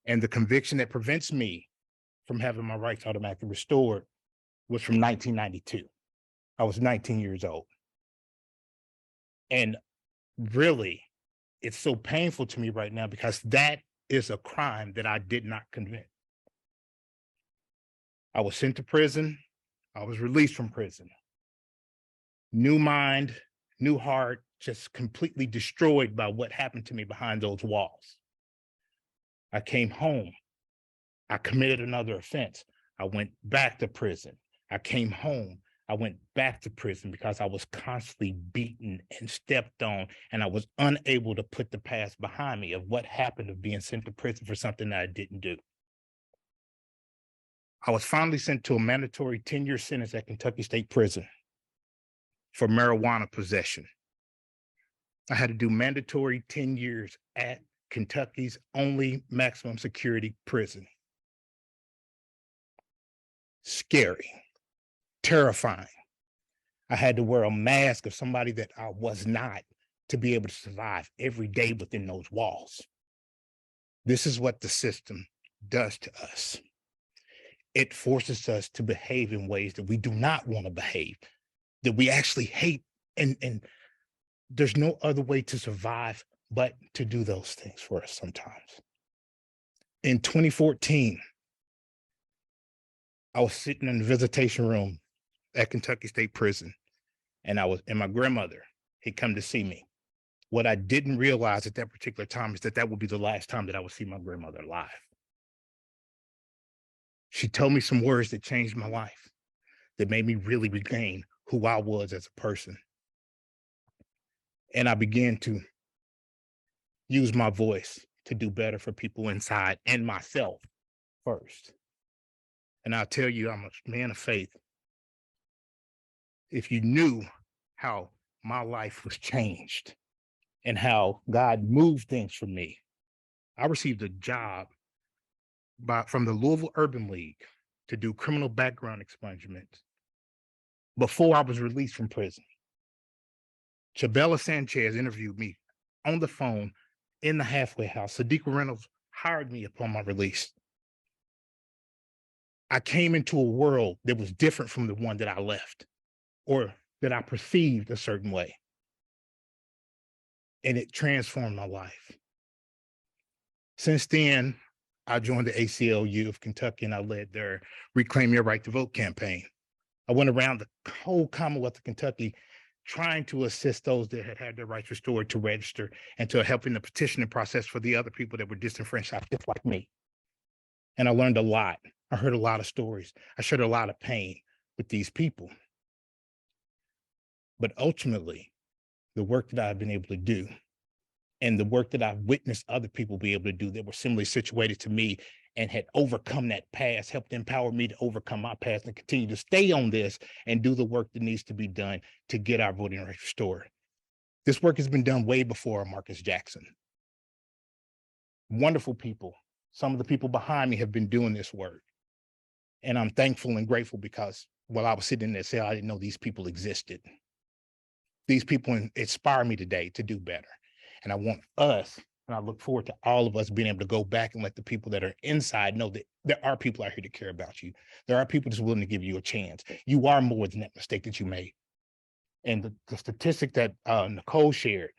And the conviction that prevents me from having my rights automatically restored was from 1992. I was 19 years old. And really, it's so painful to me right now because that is a crime that I did not commit. I was sent to prison. I was released from prison. New mind, new heart, just completely destroyed by what happened to me behind those walls. I came home. I committed another offense. I went back to prison. I came home. I went back to prison because I was constantly beaten and stepped on, and I was unable to put the past behind me of what happened of being sent to prison for something that I didn't do. I was finally sent to a mandatory 10-year sentence at Kentucky State Prison for marijuana possession. I had to do mandatory 10 years at Kentucky's only maximum security prison. Scary, terrifying. I had to wear a mask of somebody that I was not to be able to survive every day within those walls. This is what the system does to us. It forces us to behave in ways that we do not want to behave, that we actually hate, and there's no other way to survive but to do those things for us sometimes. In 2014, I was sitting in the visitation room at Kentucky State Prison, and my grandmother had come to see me. What I didn't realize at that particular time is that would be the last time that I would see my grandmother alive. She told me some words that changed my life, that made me really regain who I was as a person. And I began to use my voice to do better for people inside and myself first. And I'll tell you, I'm a man of faith. If you knew how my life was changed and how God moved things for me, I received a job from the Louisville Urban League to do criminal background expungements before I was released from prison. Chabela Sanchez interviewed me on the phone in the halfway house. Sadiqa Reynolds hired me upon my release. I came into a world that was different from the one that I left, or that I perceived a certain way. And it transformed my life. Since then, I joined the ACLU of Kentucky, and I led their Reclaim Your Right to Vote campaign. I went around the whole Commonwealth of Kentucky trying to assist those that had had their rights restored to register and to help in the petitioning process for the other people that were disenfranchised, just like me. And I learned a lot. I heard a lot of stories. I shared a lot of pain with these people. But ultimately, the work that I've been able to do and the work that I've witnessed other people be able to do that were similarly situated to me and had overcome that past, helped empower me to overcome my past and continue to stay on this and do the work that needs to be done to get our voting rights restored. This work has been done way before Marcus Jackson. Wonderful people. Some of the people behind me have been doing this work. And I'm thankful and grateful because while I was sitting in that cell, I didn't know these people existed. These people inspire me today to do better. And I want us, and I look forward to all of us being able to go back and let the people that are inside know that there are people out here to care about you. There are people that's willing to give you a chance. You are more than that mistake that you made. And the statistic that Nicole shared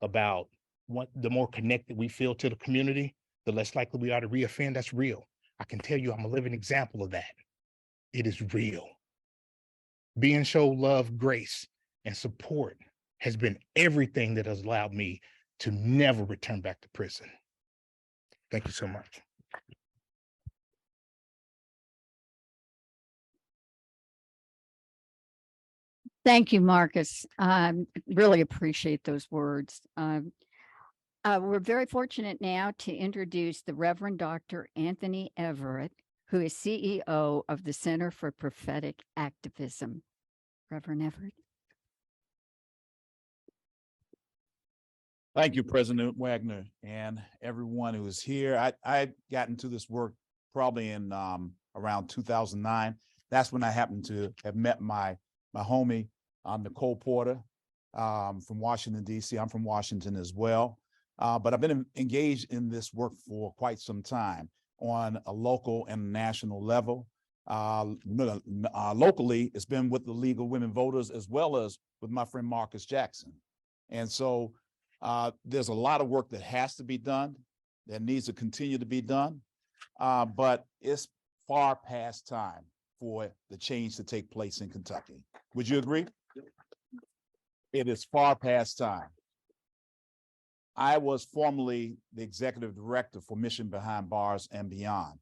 about the more connected we feel to the community, the less likely we are to reoffend, that's real. I can tell you I'm a living example of that. It is real. Being shown love, grace, and support has been everything that has allowed me to never return back to prison. Thank you so much. Thank you, Marcus. Really appreciate those words. We're very fortunate now to introduce the Reverend Dr. Anthony Everett, who is CEO of the Center for Prophetic Activism. Reverend Everett. Thank you, President Wagner, and everyone who is here. I got into this work probably in around 2009. That's when I happened to have met my homie, Nicole Porter, from Washington, D.C. I'm from Washington as well. But I've been engaged in this work for quite some time on a local and national level. Locally, it's been with the League of Women Voters as well as with my friend Marcus Jackson. And so there's a lot of work that has to be done, that needs to continue to be done, but it's far past time for the change to take place in Kentucky. Would you agree? It is far past time. I was formerly the executive director for Mission Behind Bars and Beyond.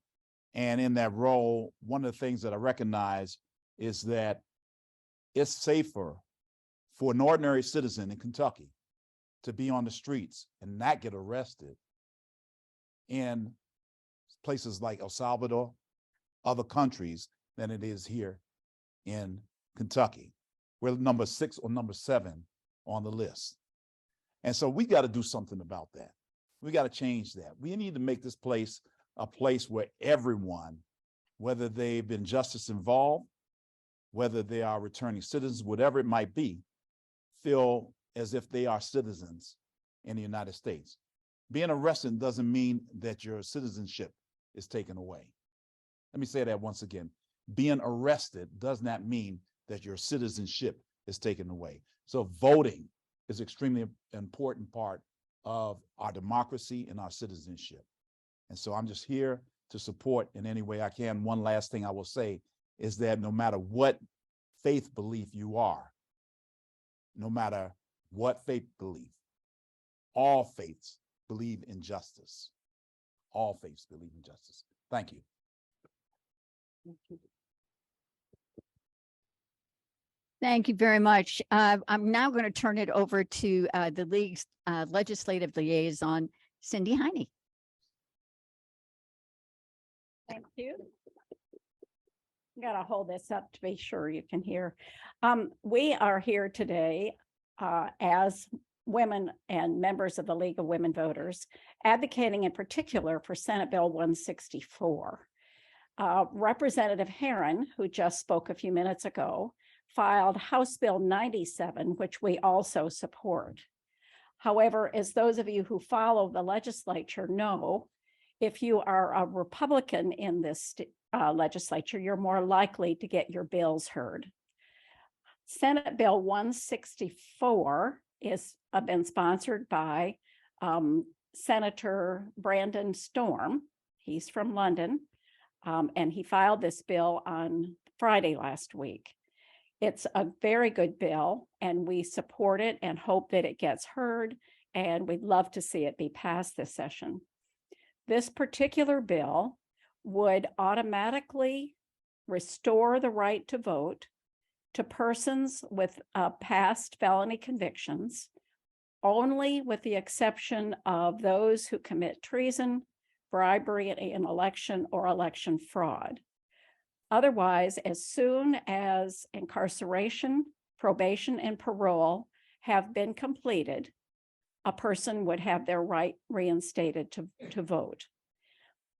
And in that role, one of the things that I recognize is that it's safer for an ordinary citizen in Kentucky to be on the streets and not get arrested in places like El Salvador, other countries, than it is here in Kentucky. We're number 6 or number 7 on the list. And so we got to do something about that. We got to change that. We need to make this place a place where everyone, whether they've been justice involved, whether they are returning citizens, whatever it might be, feel as if they are citizens in the United States. Being arrested doesn't mean that your citizenship is taken away. Let me say that once again. Being arrested does not mean that your citizenship is taken away. So voting is an extremely important part of our democracy and our citizenship. And so I'm just here to support in any way I can. One last thing I will say is that no matter what faith belief you are, no matter what faith belief, all faiths believe in justice. All faiths believe in justice. Thank you. Thank you very much. I'm now going to turn it over to the League's legislative liaison, Cindy Heine. Thank you. Got to hold this up to be sure you can hear. We are here today as women and members of the League of Women Voters, advocating in particular for Senate Bill 164. Representative Herron, who just spoke a few minutes ago, filed House Bill 97, which we also support. However, as those of you who follow the legislature know, if you are a Republican in this legislature, you're more likely to get your bills heard. Senate Bill 164 is been sponsored by Senator Brandon Storm. He's from London, and he filed this bill on Friday last week. It's a very good bill, and we support it and hope that it gets heard, and we'd love to see it be passed this session. This particular bill would automatically restore the right to vote to persons with past felony convictions, only with the exception of those who commit treason, bribery in election, or election fraud. Otherwise, as soon as incarceration, probation, and parole have been completed, a person would have their right reinstated to vote.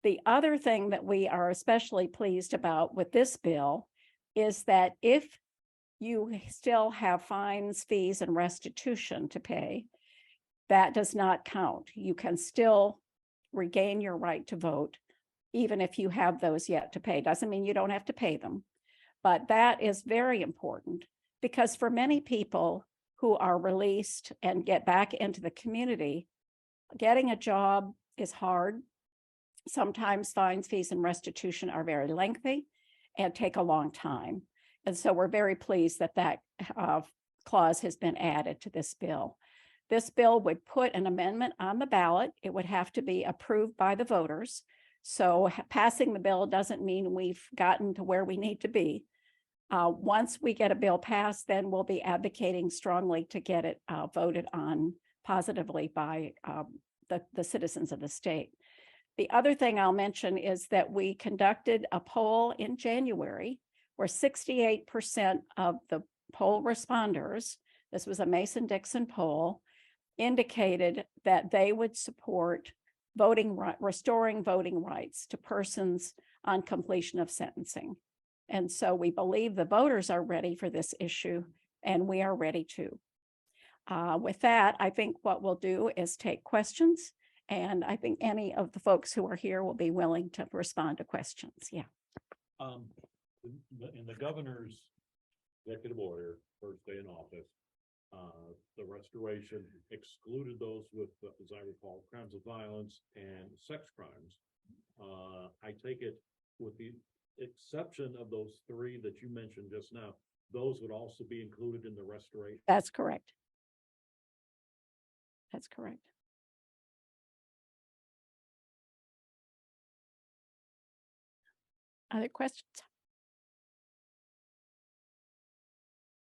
The other thing that we are especially pleased about with this bill is that if you still have fines, fees, and restitution to pay, that does not count. You can still regain your right to vote, even if you have those yet to pay. Doesn't mean you don't have to pay them, but that is very important because for many people who are released and get back into the community, getting a job is hard. Sometimes fines, fees, and restitution are very lengthy and take a long time. And so we're very pleased that that clause has been added to this bill. This bill would put an amendment on the ballot. It would have to be approved by the voters. So passing the bill doesn't mean we've gotten to where we need to be. Once we get a bill passed, then we'll be advocating strongly to get it voted on positively by the citizens of the state. The other thing I'll mention is that we conducted a poll in January where 68% of the poll responders, this was a Mason-Dixon poll, indicated that they would support restoring voting rights to persons on completion of sentencing. And so we believe the voters are ready for this issue, and we are ready too. With that, I think what we'll do is take questions. And I think any of the folks who are here will be willing to respond to questions. Yeah. In the governor's executive order, first day in office, the restoration excluded those with, as I recall, crimes of violence and sex crimes. I take it with the exception of those three that you mentioned just now, those would also be included in the restoration. That's correct. That's correct. Other questions?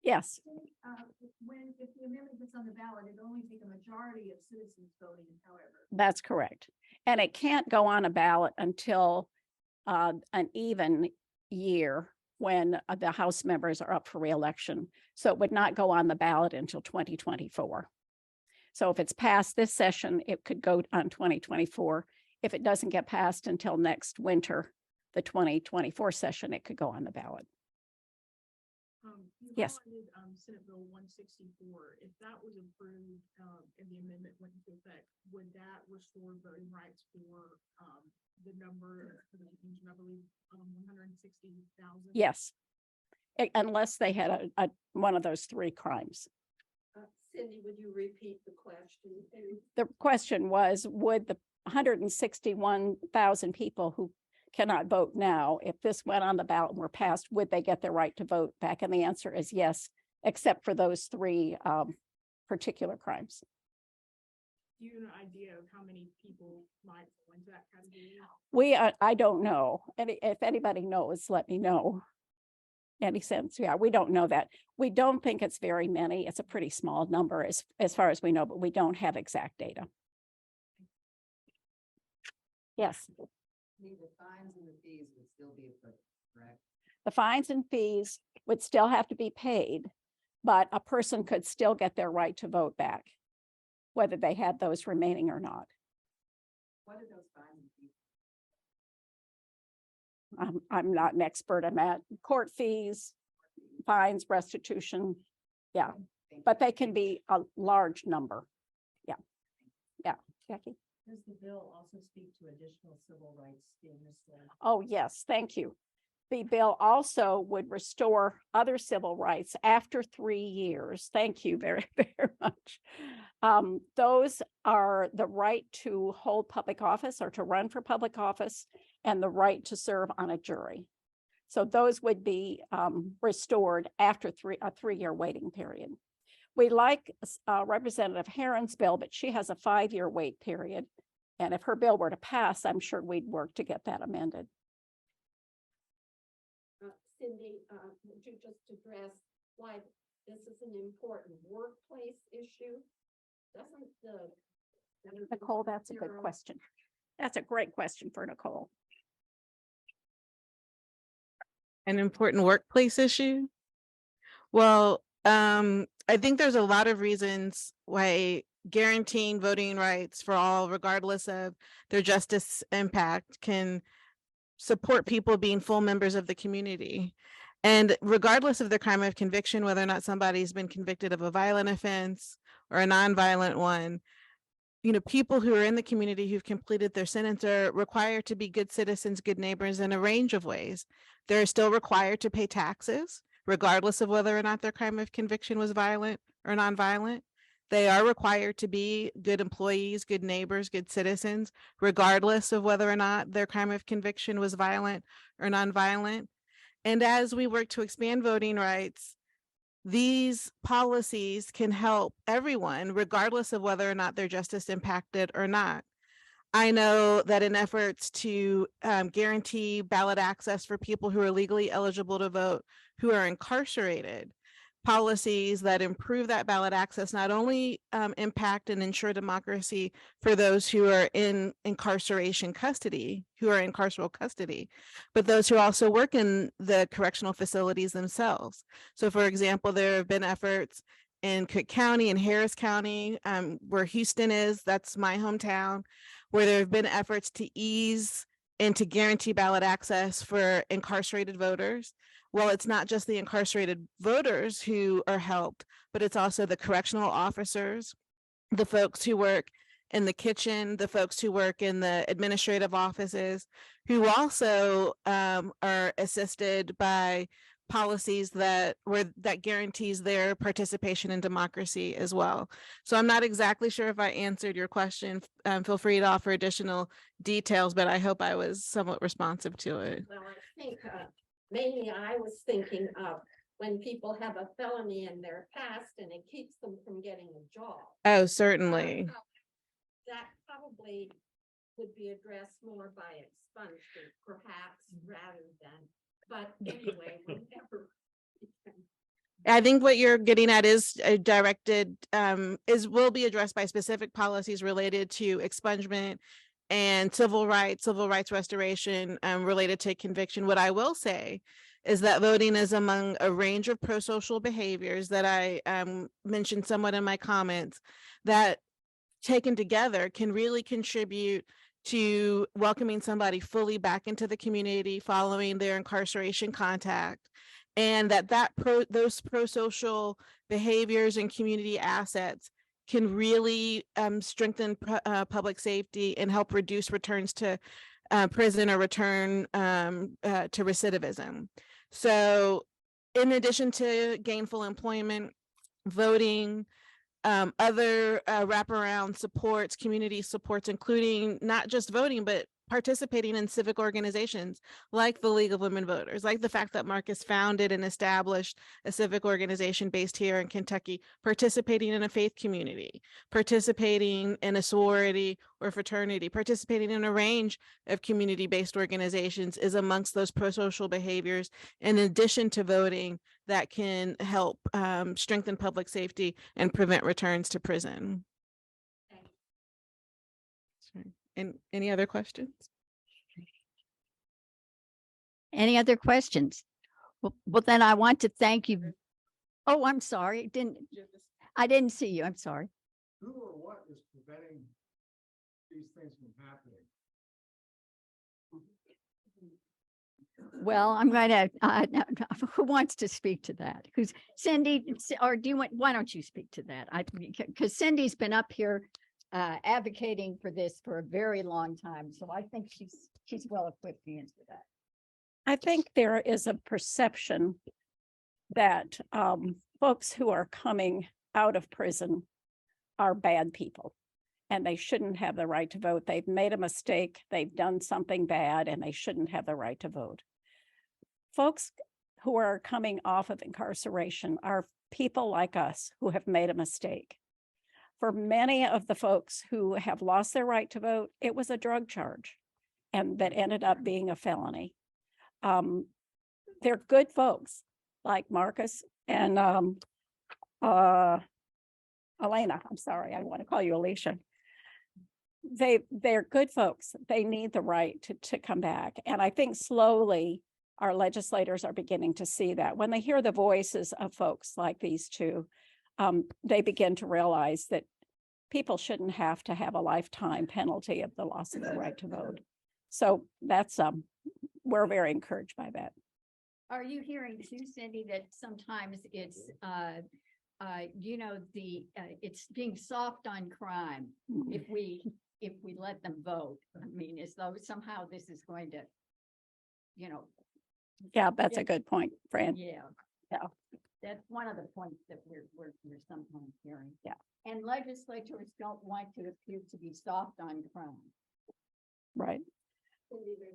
Yes. If the amendment gets on the ballot, it only take a majority of citizens voting, however. That's correct. And it can't go on a ballot until an even year when the House members are up for re-election. So it would not go on the ballot until 2024. So if it's passed this session, it could go on 2024. If it doesn't get passed until next winter, the 2024 session, it could go on the ballot. Yes. Senate Bill 164, if that was approved and the amendment went into effect, would that restore voting rights for the number, I believe, 160,000? Yes. Unless they had one of those three crimes. Cindy, would you repeat the question? The question was, would the 161,000 people who cannot vote now, if this went on the ballot and were passed, would they get their right to vote back? And the answer is yes, except for those three particular crimes. Do you have an idea of how many people might fall into that category? I don't know. And if anybody knows, let me know. Any sense? Yeah, we don't know that. We don't think it's very many. It's a pretty small number as far as we know, but we don't have exact data. Yes. The fines and the fees would still be applicable, correct? The fines and fees would still have to be paid, but a person could still get their right to vote back, whether they had those remaining or not. What are those fines and fees? I'm not an expert on that. Court fees, fines, restitution. Yeah, but they can be a large number. Yeah. Yeah. Jackie? Does the bill also speak to additional civil rights being restored? Oh, yes. Thank you. The bill also would restore other civil rights after 3 years. Thank you very, very much. Those are the right to hold public office or to run for public office and the right to serve on a jury. So those would be restored after a 3-year waiting period. We like Representative Herron's bill, but she has a 5-year wait period. And if her bill were to pass, I'm sure we'd work to get that amended. Cindy, would you just address why this is an important workplace issue? Doesn't the Nicole, that's a good question. That's a great question for Nicole. An important workplace issue? Well, I think there's a lot of reasons why guaranteeing voting rights for all, regardless of their justice impact, can support people being full members of the community. And regardless of the crime of conviction, whether or not somebody's been convicted of a violent offense or a nonviolent one, you know, people who are in the community who've completed their sentence are required to be good citizens, good neighbors in a range of ways. They're still required to pay taxes, regardless of whether or not their crime of conviction was violent or nonviolent. They are required to be good employees, good neighbors, good citizens, regardless of whether or not their crime of conviction was violent or nonviolent. And as we work to expand voting rights, these policies can help everyone, regardless of whether or not their justice impacted or not. I know that in efforts to guarantee ballot access for people who are legally eligible to vote, who are incarcerated, policies that improve that ballot access not only impact and ensure democracy for those who are in incarceration custody, who are in carceral custody, but those who also work in the correctional facilities themselves. So for example, there have been efforts in Cook County and Harris County, where Houston is, that's my hometown, where there have been efforts to ease and to guarantee ballot access for incarcerated voters. well, it's not just the incarcerated voters who are helped, but it's also the correctional officers, the folks who work in the kitchen, the folks who work in the administrative offices, who also are assisted by policies that guarantees their participation in democracy as well. So I'm not exactly sure if I answered your question. Feel free to offer additional details, but I hope I was somewhat responsive to it. Well, I think mainly I was thinking of when people have a felony in their past and it keeps them from getting a job. Oh, certainly. That probably would be addressed more by expungement, perhaps, rather than, but anyway, whenever. I think what you're getting at is directed, will be addressed by specific policies related to expungement and civil rights restoration related to conviction. What I will say is that voting is among a range of pro-social behaviors that I mentioned somewhat in my comments that taken together can really contribute to welcoming somebody fully back into the community following their incarceration contact, and those pro-social behaviors and community assets can really strengthen public safety and help reduce returns to prison or return to recidivism. So in addition to gainful employment, voting, other wraparound supports, community supports, including not just voting, but participating in civic organizations like the League of Women Voters, like the fact that Marcus founded and established a civic organization based here in Kentucky, participating in a faith community, participating in a sorority or fraternity, participating in a range of community-based organizations is amongst those pro-social behaviors, in addition to voting, that can help strengthen public safety and prevent returns to prison. Sorry. And any other questions? Any other questions? Well, then I want to thank you. Oh, I'm sorry. I didn't see you. I'm sorry. Who or what is preventing these things from happening? Well, I'm going to, who wants to speak to that? Who's Cindy, or why don't you speak to that? Because Cindy's been up here advocating for this for a very long time. So I think she's well equipped to answer that. I think there is a perception that folks who are coming out of prison are bad people and they shouldn't have the right to vote. They've made a mistake, they've done something bad, and they shouldn't have the right to vote. Folks who are coming off of incarceration are people like us who have made a mistake. For many of the folks who have lost their right to vote, it was a drug charge, and that ended up being a felony. They're good folks like Marcus and Elena. I'm sorry, I want to call you Alicia. They're good folks. They need the right to come back. And I think slowly our legislators are beginning to see that. When they hear the voices of folks like these two, they begin to realize that people shouldn't have to have a lifetime penalty of the loss of the right to vote. So that's, we're very encouraged by that. Are you hearing too, Cindy, that sometimes it's, it's being soft on crime if we let them vote? I mean, as though somehow this is going to, Yeah, that's a good point, Fran. Yeah. That's one of the points that we're sometimes hearing. Yeah. And legislators don't want to appear to be soft on crime. Right.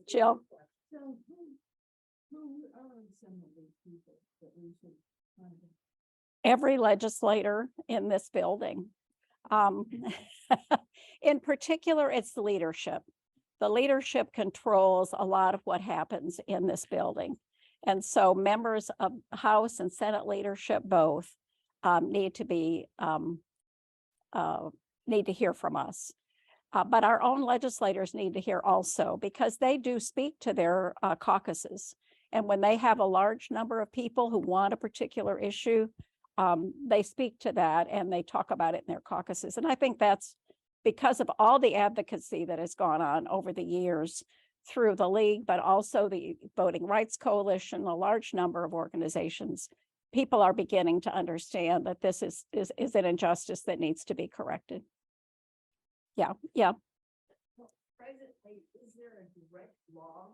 Jill? So who are some of these people that we should find? Every legislator in this building. In particular, it's the leadership. The leadership controls a lot of what happens in this building. And so members of House and Senate leadership both need to hear from us. But our own legislators need to hear also, because they do speak to their caucuses. And when they have a large number of people who want a particular issue, they speak to that and they talk about it in their caucuses. And I think that's because of all the advocacy that has gone on over the years through the league, but also the Voting Rights Coalition, a large number of organizations, people are beginning to understand that this is an injustice that needs to be corrected. Yeah, yeah. Presently, is there a direct law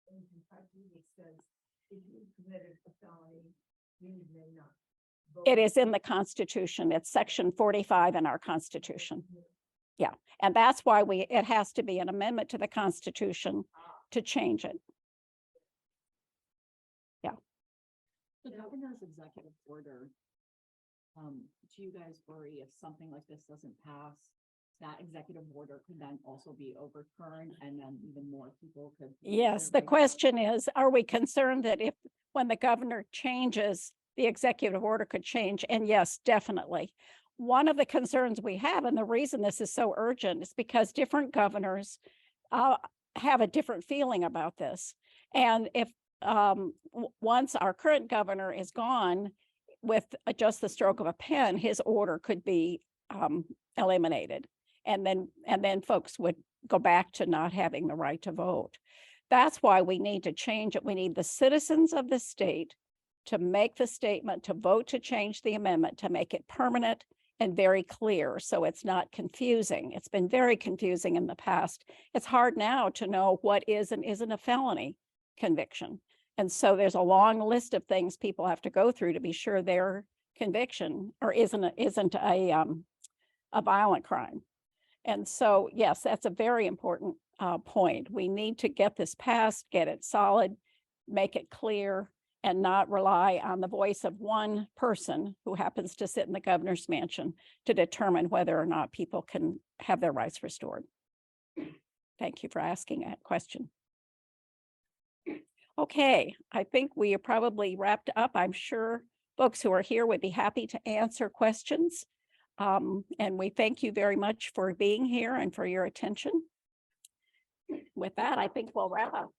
in Kentucky that says if you committed a felony, you may not vote? It is in the Constitution. It's section 45 in our Constitution. Yeah, and that's why it has to be an amendment to the Constitution to change it. Yeah. The governor's executive order, do you guys worry if something like this doesn't pass, that executive order could then also be overturned and then even more people could? Yes, the question is, are we concerned that when the governor changes, the executive order could change? And yes, definitely. One of the concerns we have, and the reason this is so urgent, is because different governors have a different feeling about this. And if once our current governor is gone, with just the stroke of a pen, his order could be eliminated. And then folks would go back to not having the right to vote. That's why we need to change it. We need the citizens of the state to make the statement, to vote to change the amendment, to make it permanent and very clear, so it's not confusing. It's been very confusing in the past. It's hard now to know what is and isn't a felony conviction. And so there's a long list of things people have to go through to be sure their conviction or isn't a violent crime. And so, yes, that's a very important point. We need to get this passed, get it solid, make it clear, and not rely on the voice of one person who happens to sit in the governor's mansion to determine whether or not people can have their rights restored. Thank you for asking that question. Okay, I think we are probably wrapped up. I'm sure folks who are here would be happy to answer questions. And we thank you very much for being here and for your attention. With that, I think we'll wrap up.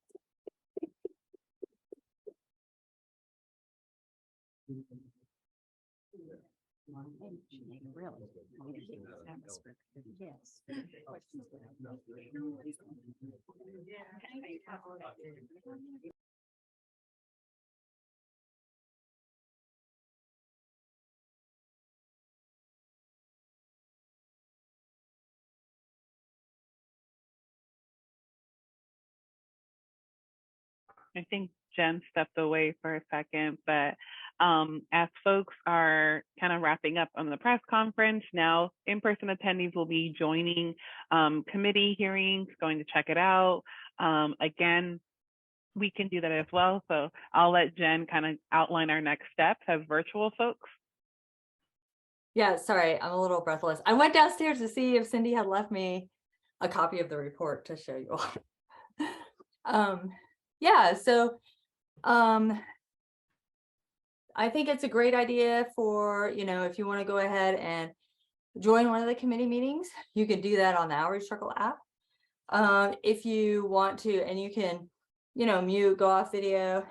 Yes. I think Jen stepped away for a second, but as folks are kind of wrapping up on the press conference, now in-person attendees will be joining committee hearings, going to check it out. Again, we can do that as well. So I'll let Jen kind of outline our next steps as virtual folks. Yeah, sorry, I'm a little breathless. I went downstairs to see if Cindy had left me a copy of the report to show you all. Yeah, so I think it's a great idea for, if you want to go ahead and join one of the committee meetings, you can do that on the Outreach Circle app. If you want to, and you can, mute, go off video.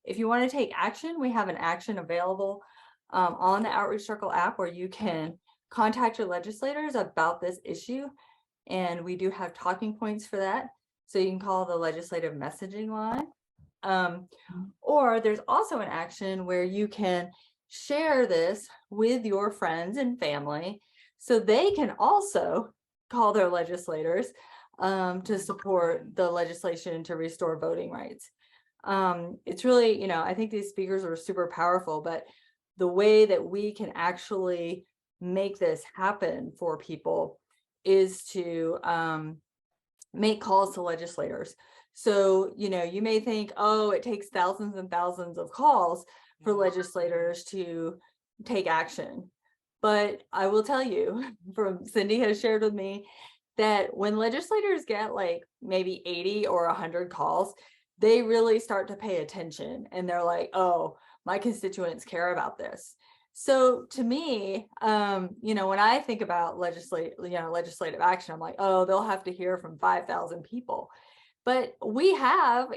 If you want to take action, we have an action available on the Outreach Circle app where you can contact your legislators about this issue. And we do have talking points for that. So you can call the legislative messaging line. Or there's also an action where you can share this with your friends and family so they can also call their legislators to support the legislation to restore voting rights. It's really, I think these speakers are super powerful, but the way that we can actually make this happen for people is to make calls to legislators. So, you may think, oh, it takes thousands and thousands of calls for legislators to take action. But I will tell you, Cindy has shared with me, that when legislators get like maybe 80 or 100 calls, they really start to pay attention. And they're like, oh, my constituents care about this. So to me, when I think about legislative action, I'm like, oh, they'll have to hear from 5,000 people. But we have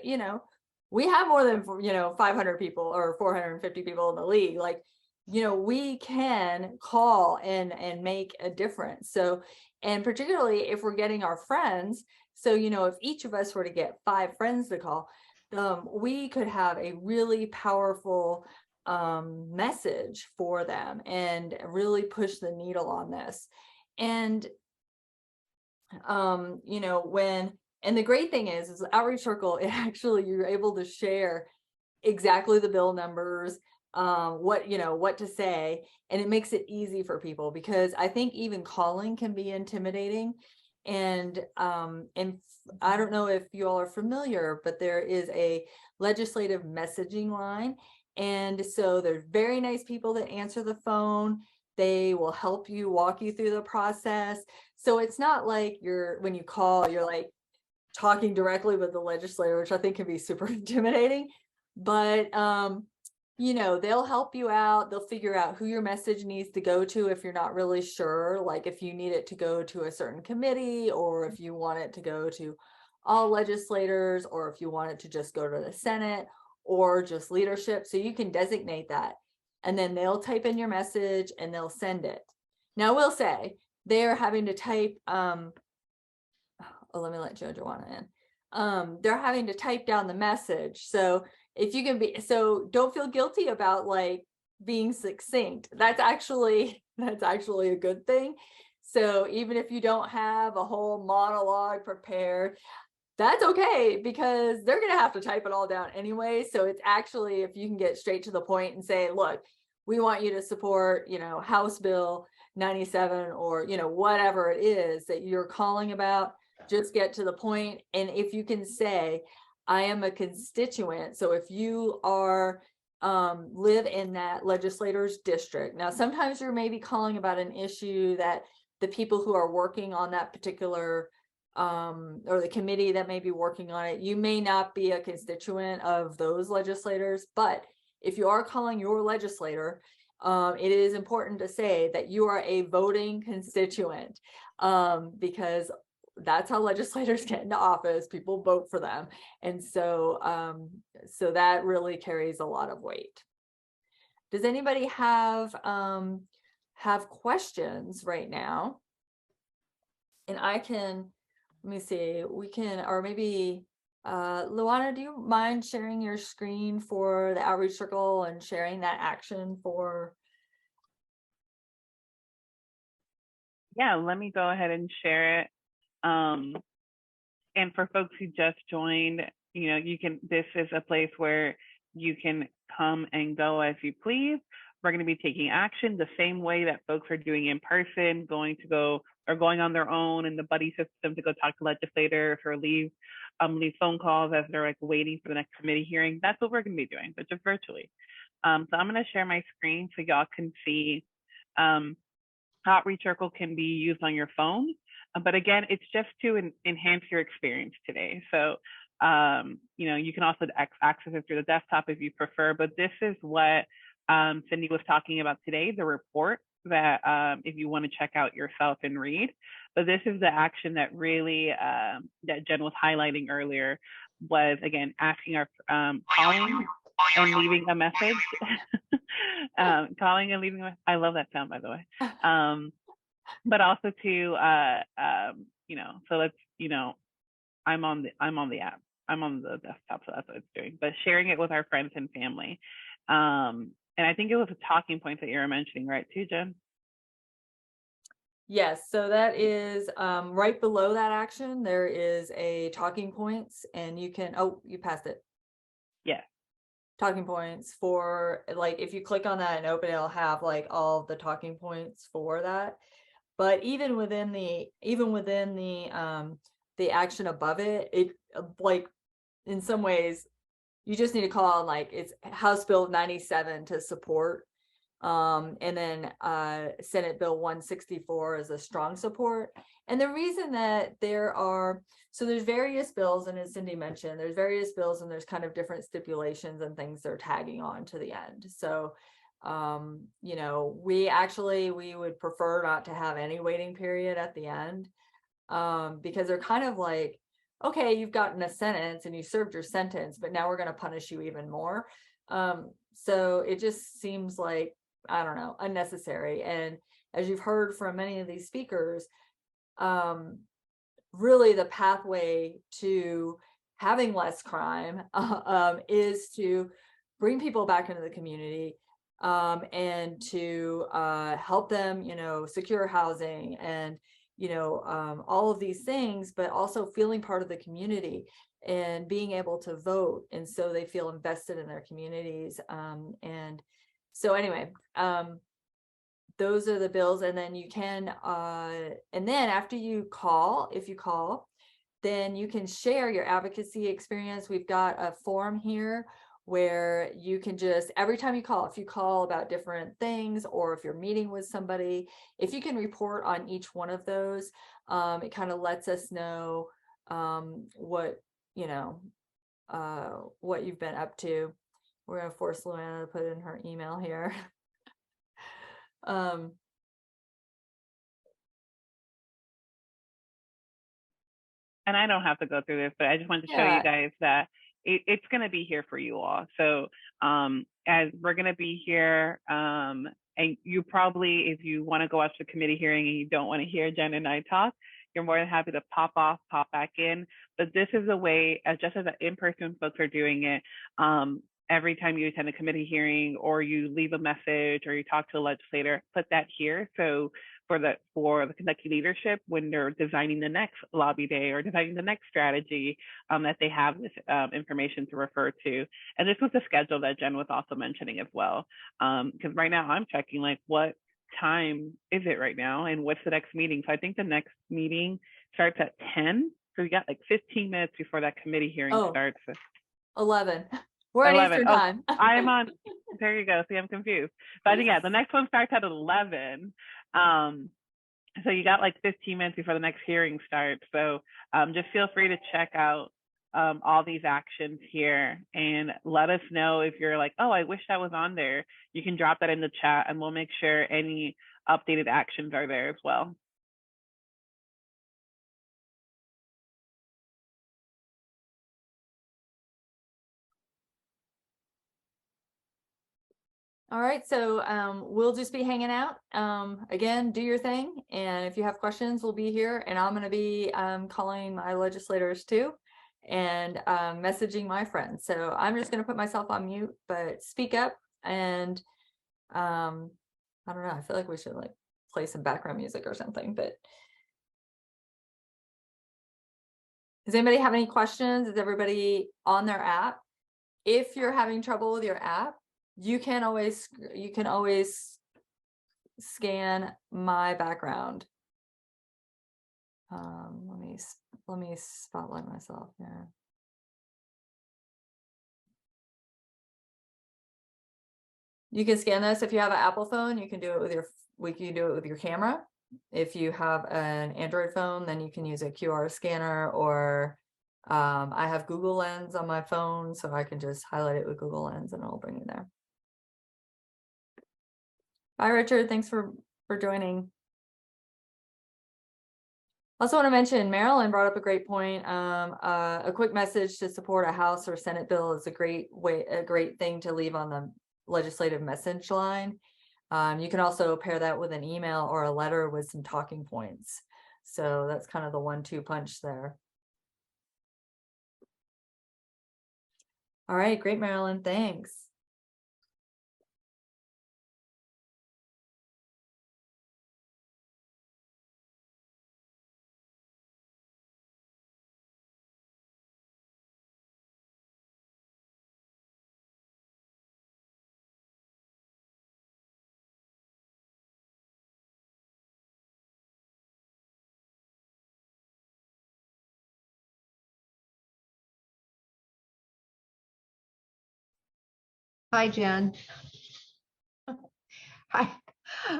more than, 500 people or 450 people in the league. Like, we can call and make a difference. So, and particularly if we're getting our friends, so, if each of us were to get 5 friends to call, we could have a really powerful message for them and really push the needle on this. And and the great thing is the outreach circle, it actually, you're able to share exactly the bill numbers, what to say, and it makes it easy for people, because I think even calling can be intimidating. And I don't know if you all are familiar, but there is a legislative messaging line. And so there's very nice people that answer the phone. They will help you, walk you through the process. So it's not like when you call, you're like talking directly with the legislator, which I think can be super intimidating. But they'll help you out. They'll figure out who your message needs to go to if you're not really sure, like if you need it to go to a certain committee, or if you want it to go to all legislators, or if you want it to just go to the Senate or just leadership. So you can designate that, and then they'll type in your message and they'll send it. Now, I will say they're having to type, let me let Joanna in. They're having to type down the message. So if you can so don't feel guilty about like being succinct. That's actually a good thing. So even if you don't have a whole monologue prepared, that's okay, because they're going to have to type it all down anyway. So it's actually, if you can get straight to the point and say, look, we want you to support, House Bill 97, or, whatever it is that you're calling about, just get to the point. And if you can say, I am a constituent. So if you are live in that legislator's district, now sometimes you're maybe calling about an issue that the people who are working on that particular or the committee that may be working on it, you may not be a constituent of those legislators. But if you are calling your legislator, it is important to say that you are a voting constituent, because that's how legislators get into office. People vote for them. And so that really carries a lot of weight. Does anybody have questions right now? And let me see, we can, or maybe, Luana, do you mind sharing your screen for the outreach circle and sharing that action for? Yeah, let me go ahead and share it. And for folks who just joined, this is a place where you can come and go as you please. We're going to be taking action the same way that folks are doing in person, going on their own in the buddy system to go talk to legislators, or leave phone calls as they're like waiting for the next committee hearing. That's what we're going to be doing, but just virtually. So I'm going to share my screen so y'all can see. Outreach Circle can be used on your phone, but again, it's just to enhance your experience today. So, you can also access it through the desktop if you prefer, but this is what Cindy was talking about today, the report that if you want to check out yourself and read. But this is the action that really, that Jen was highlighting earlier, was again, asking our, calling and leaving a message. Calling and leaving, I love that sound, by the way. But also to, so let's, I'm on the app, I'm on the desktop, so that's what it's doing, but sharing it with our friends and family. And I think it was a talking point that you were mentioning, right, too, Jen? Yes, so that is right below that action, there is a talking points, and you can, you passed it. Yeah. Talking points for, like, if you click on that and open it, it'll have like all the talking points for that. But even within the action above it, like, in some ways, you just need to call on, like, it's House Bill 97 to support, and then Senate Bill 164 is a strong support. And the reason that there's various bills, and as Cindy mentioned, there's various bills, and there's kind of different stipulations and things they're tagging on to the end. So we would prefer not to have any waiting period at the end, because they're kind of like, okay, you've gotten a sentence and you served your sentence, but now we're going to punish you even more. So it just seems like I don't know, unnecessary. And as you've heard from many of these speakers, really the pathway to having less crime is to bring people back into the community, and to help them, secure housing and, all of these things, but also feeling part of the community and being able to vote. And so they feel invested in their communities. And so anyway, those are the bills. And then you can, and then after you call, if you call, then you can share your advocacy experience. We've got a form here where you can just, every time you call, if you call about different things, or if you're meeting with somebody, if you can report on each one of those, it kind of lets us know what, what you've been up to. We're going to force Luana to put in her email here. And I don't have to go through this, but I just wanted to show you guys that it's going to be here for you all. So as we're going to be here, and you probably, if you want to go watch the committee hearing and you don't want to hear Jen and I talk, you're more than happy to pop off, pop back in. But this is a way, just as in-person folks are doing it, every time you attend a committee hearing or you leave a message or you talk to a legislator, put that here. So for the Kentucky leadership, when they're designing the next lobby day or designing the next strategy, that they have this information to refer to. And this was the schedule that Jen was also mentioning as well. Because right now I'm checking like what time is it right now and what's the next meeting. So I think the next meeting starts at 10. So we got like 15 minutes before that committee hearing starts. 11. We're on Eastern time. I'm on, there you go. See, I'm confused. But yeah, the next one starts at 11. So you got like 15 minutes before the next hearing starts. So just feel free to check out all these actions here and let us know if you're like, oh, I wish that was on there. You can drop that in the chat and we'll make sure any updated actions are there as well. All right, so we'll just be hanging out. Again, do your thing. And if you have questions, we'll be here. And I'm going to be calling my legislators too and messaging my friends. So I'm just going to put myself on mute, but speak up. And I don't know, I feel like we should like play some background music or something. But does anybody have any questions? Is everybody on their app? If you're having trouble with your app, you can always scan my background. Let me spotlight myself here. You can scan this if you have an Apple phone. You can do it with your camera. If you have an Android phone, then you can use a QR scanner, or I have Google Lens on my phone, so I can just highlight it with Google Lens and it'll bring you there. Bye, Richard. Thanks for joining. Also want to mention, Marilyn brought up a great point. A quick message to support a House or Senate bill is a great thing to leave on the legislative message line. You can also pair that with an email or a letter with some talking points. So that's kind of the 1-2 punch there. All right, great, Marilyn. Thanks. Hi, Jen. I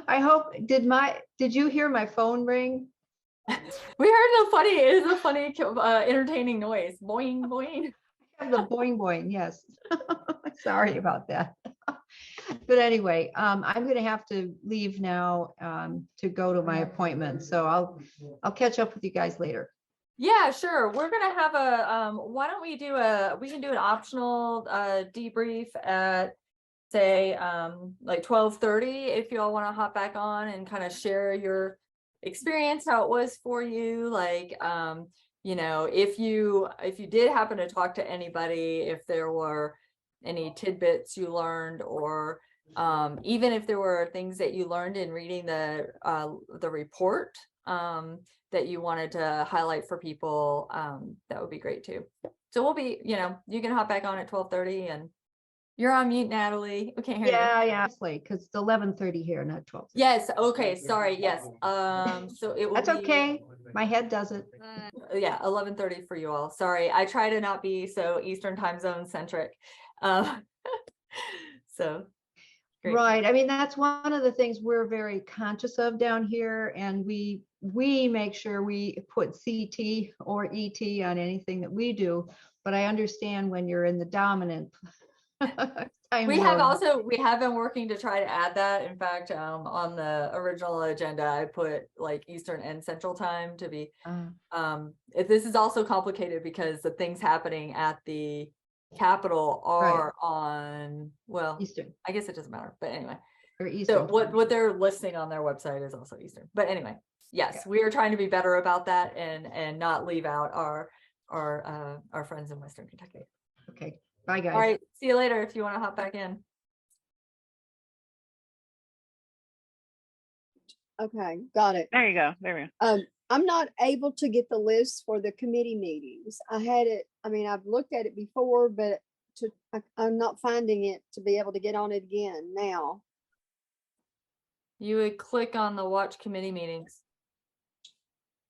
hope, did you hear my phone ring? We heard it is a funny, entertaining noise. Boing, boing. I have the boing, boing, yes. Sorry about that. But anyway, I'm going to have to leave now to go to my appointment. So I'll catch up with you guys later. Yeah, sure. We're gonna have a why don't we can do an optional debrief at say like 12:30 if y'all want to hop back on and kind of share your experience, how it was for you. Like you know, if you did happen to talk to anybody, if there were any tidbits you learned, or even if there were things that you learned in reading the report that you wanted to highlight for people, that would be great too. So we'll be, you know, you can hop back on at 12:30, and you're on mute, Natalie. We can't hear you. Yeah, it's late because it's 11:30 here, not 12. Yes, okay, sorry, yes. So it will That's be, okay. My head does it. yeah, 11:30 for you all. Sorry, I try to not be so Eastern time zone centric. So great. Right. I mean, that's one of the things we're very conscious of down here, and we make sure we put CT or ET on anything that we do. But I understand when you're in the dominant time We have zone. we have been working to try to add that. In fact, on the original agenda, I put like Eastern and Central time to be. This is also complicated because the things happening at the Capitol are on, well, Eastern. I guess it doesn't matter, but anyway. Or So Eastern. what they're listing on their website is also Eastern. But anyway, yes, we are trying to be better about that and not leave out our friends in Western Kentucky. Okay. Bye, guys. All right. See you later if you want to hop back in. Okay, got it. There you go. There we go. I'm not able to get the list for the committee meetings. I had it, I mean, I've looked at it before, but I'm not finding it to be able to get on it again now. You would click on the watch committee meetings.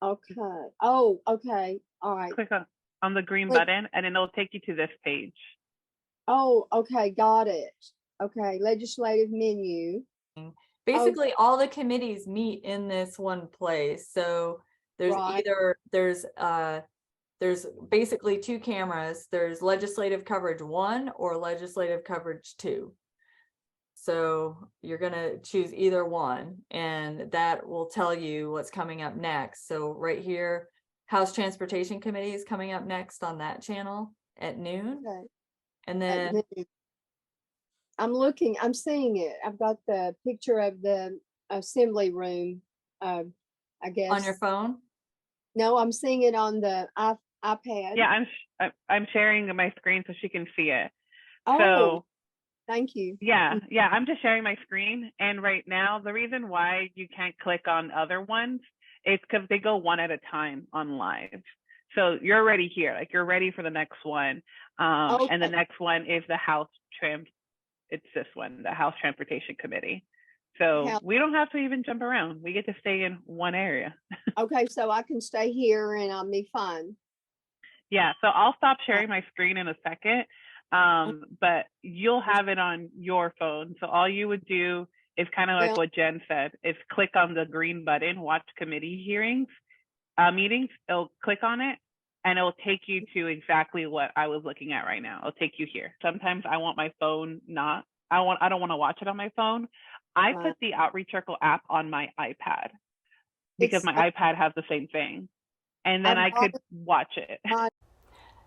Okay. Oh, okay. All right. Click on the green Wait. button, and then it'll take you to this page. Oh, okay. Got it. Okay. Legislative menu. Basically, all the committees meet in this one place. So there's Right. there's basically two cameras. There's legislative coverage 1 or legislative coverage 2. So you're gonna choose either one, and that will tell you what's coming up next. So right here, House Transportation Committee is coming up next on that channel at noon. Okay. And At then noon. I'm looking, I'm seeing it. I've got the picture of the assembly room, I guess. on your phone. No, I'm seeing it on the iPad. Yeah, I'm sharing my screen so she can see it. Oh, So thank you. yeah, I'm just sharing my screen. And right now, the reason why you can't click on other ones is because they go one at a time on live. So you're already here, like you're ready for the next one. And the next one is the it's this one, the House Transportation Committee. So we don't have to even jump around. We get to stay in one area. Okay, so I can stay here and I'll be fine. Yeah, so I'll stop sharing my screen in a second, but you'll have it on your phone. So all you would do is kind of like what Jen said, is click on the green button, watch committee meetings. It'll click on it, and it'll take you to exactly what I was looking at right now. It'll take you here. Sometimes I want my phone I don't want to watch it on my phone. I put the Outreach Circle app on my iPad because my iPad has the same thing. And then I could watch it.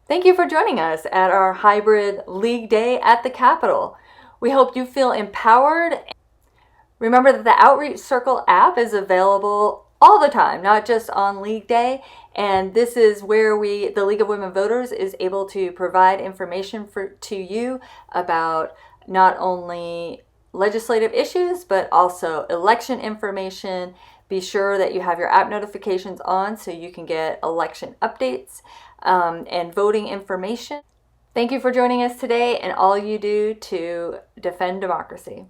Thank you for joining us at our hybrid League Day at the Capitol. We hope you feel empowered. Remember that the Outreach Circle app is available all the time, not just on League Day. And this is where the League of Women Voters is able to provide information to you about not only legislative issues, but also election information. Be sure that you have your app notifications on so you can get election updates and voting information. Thank you for joining us today and all you do to defend democracy.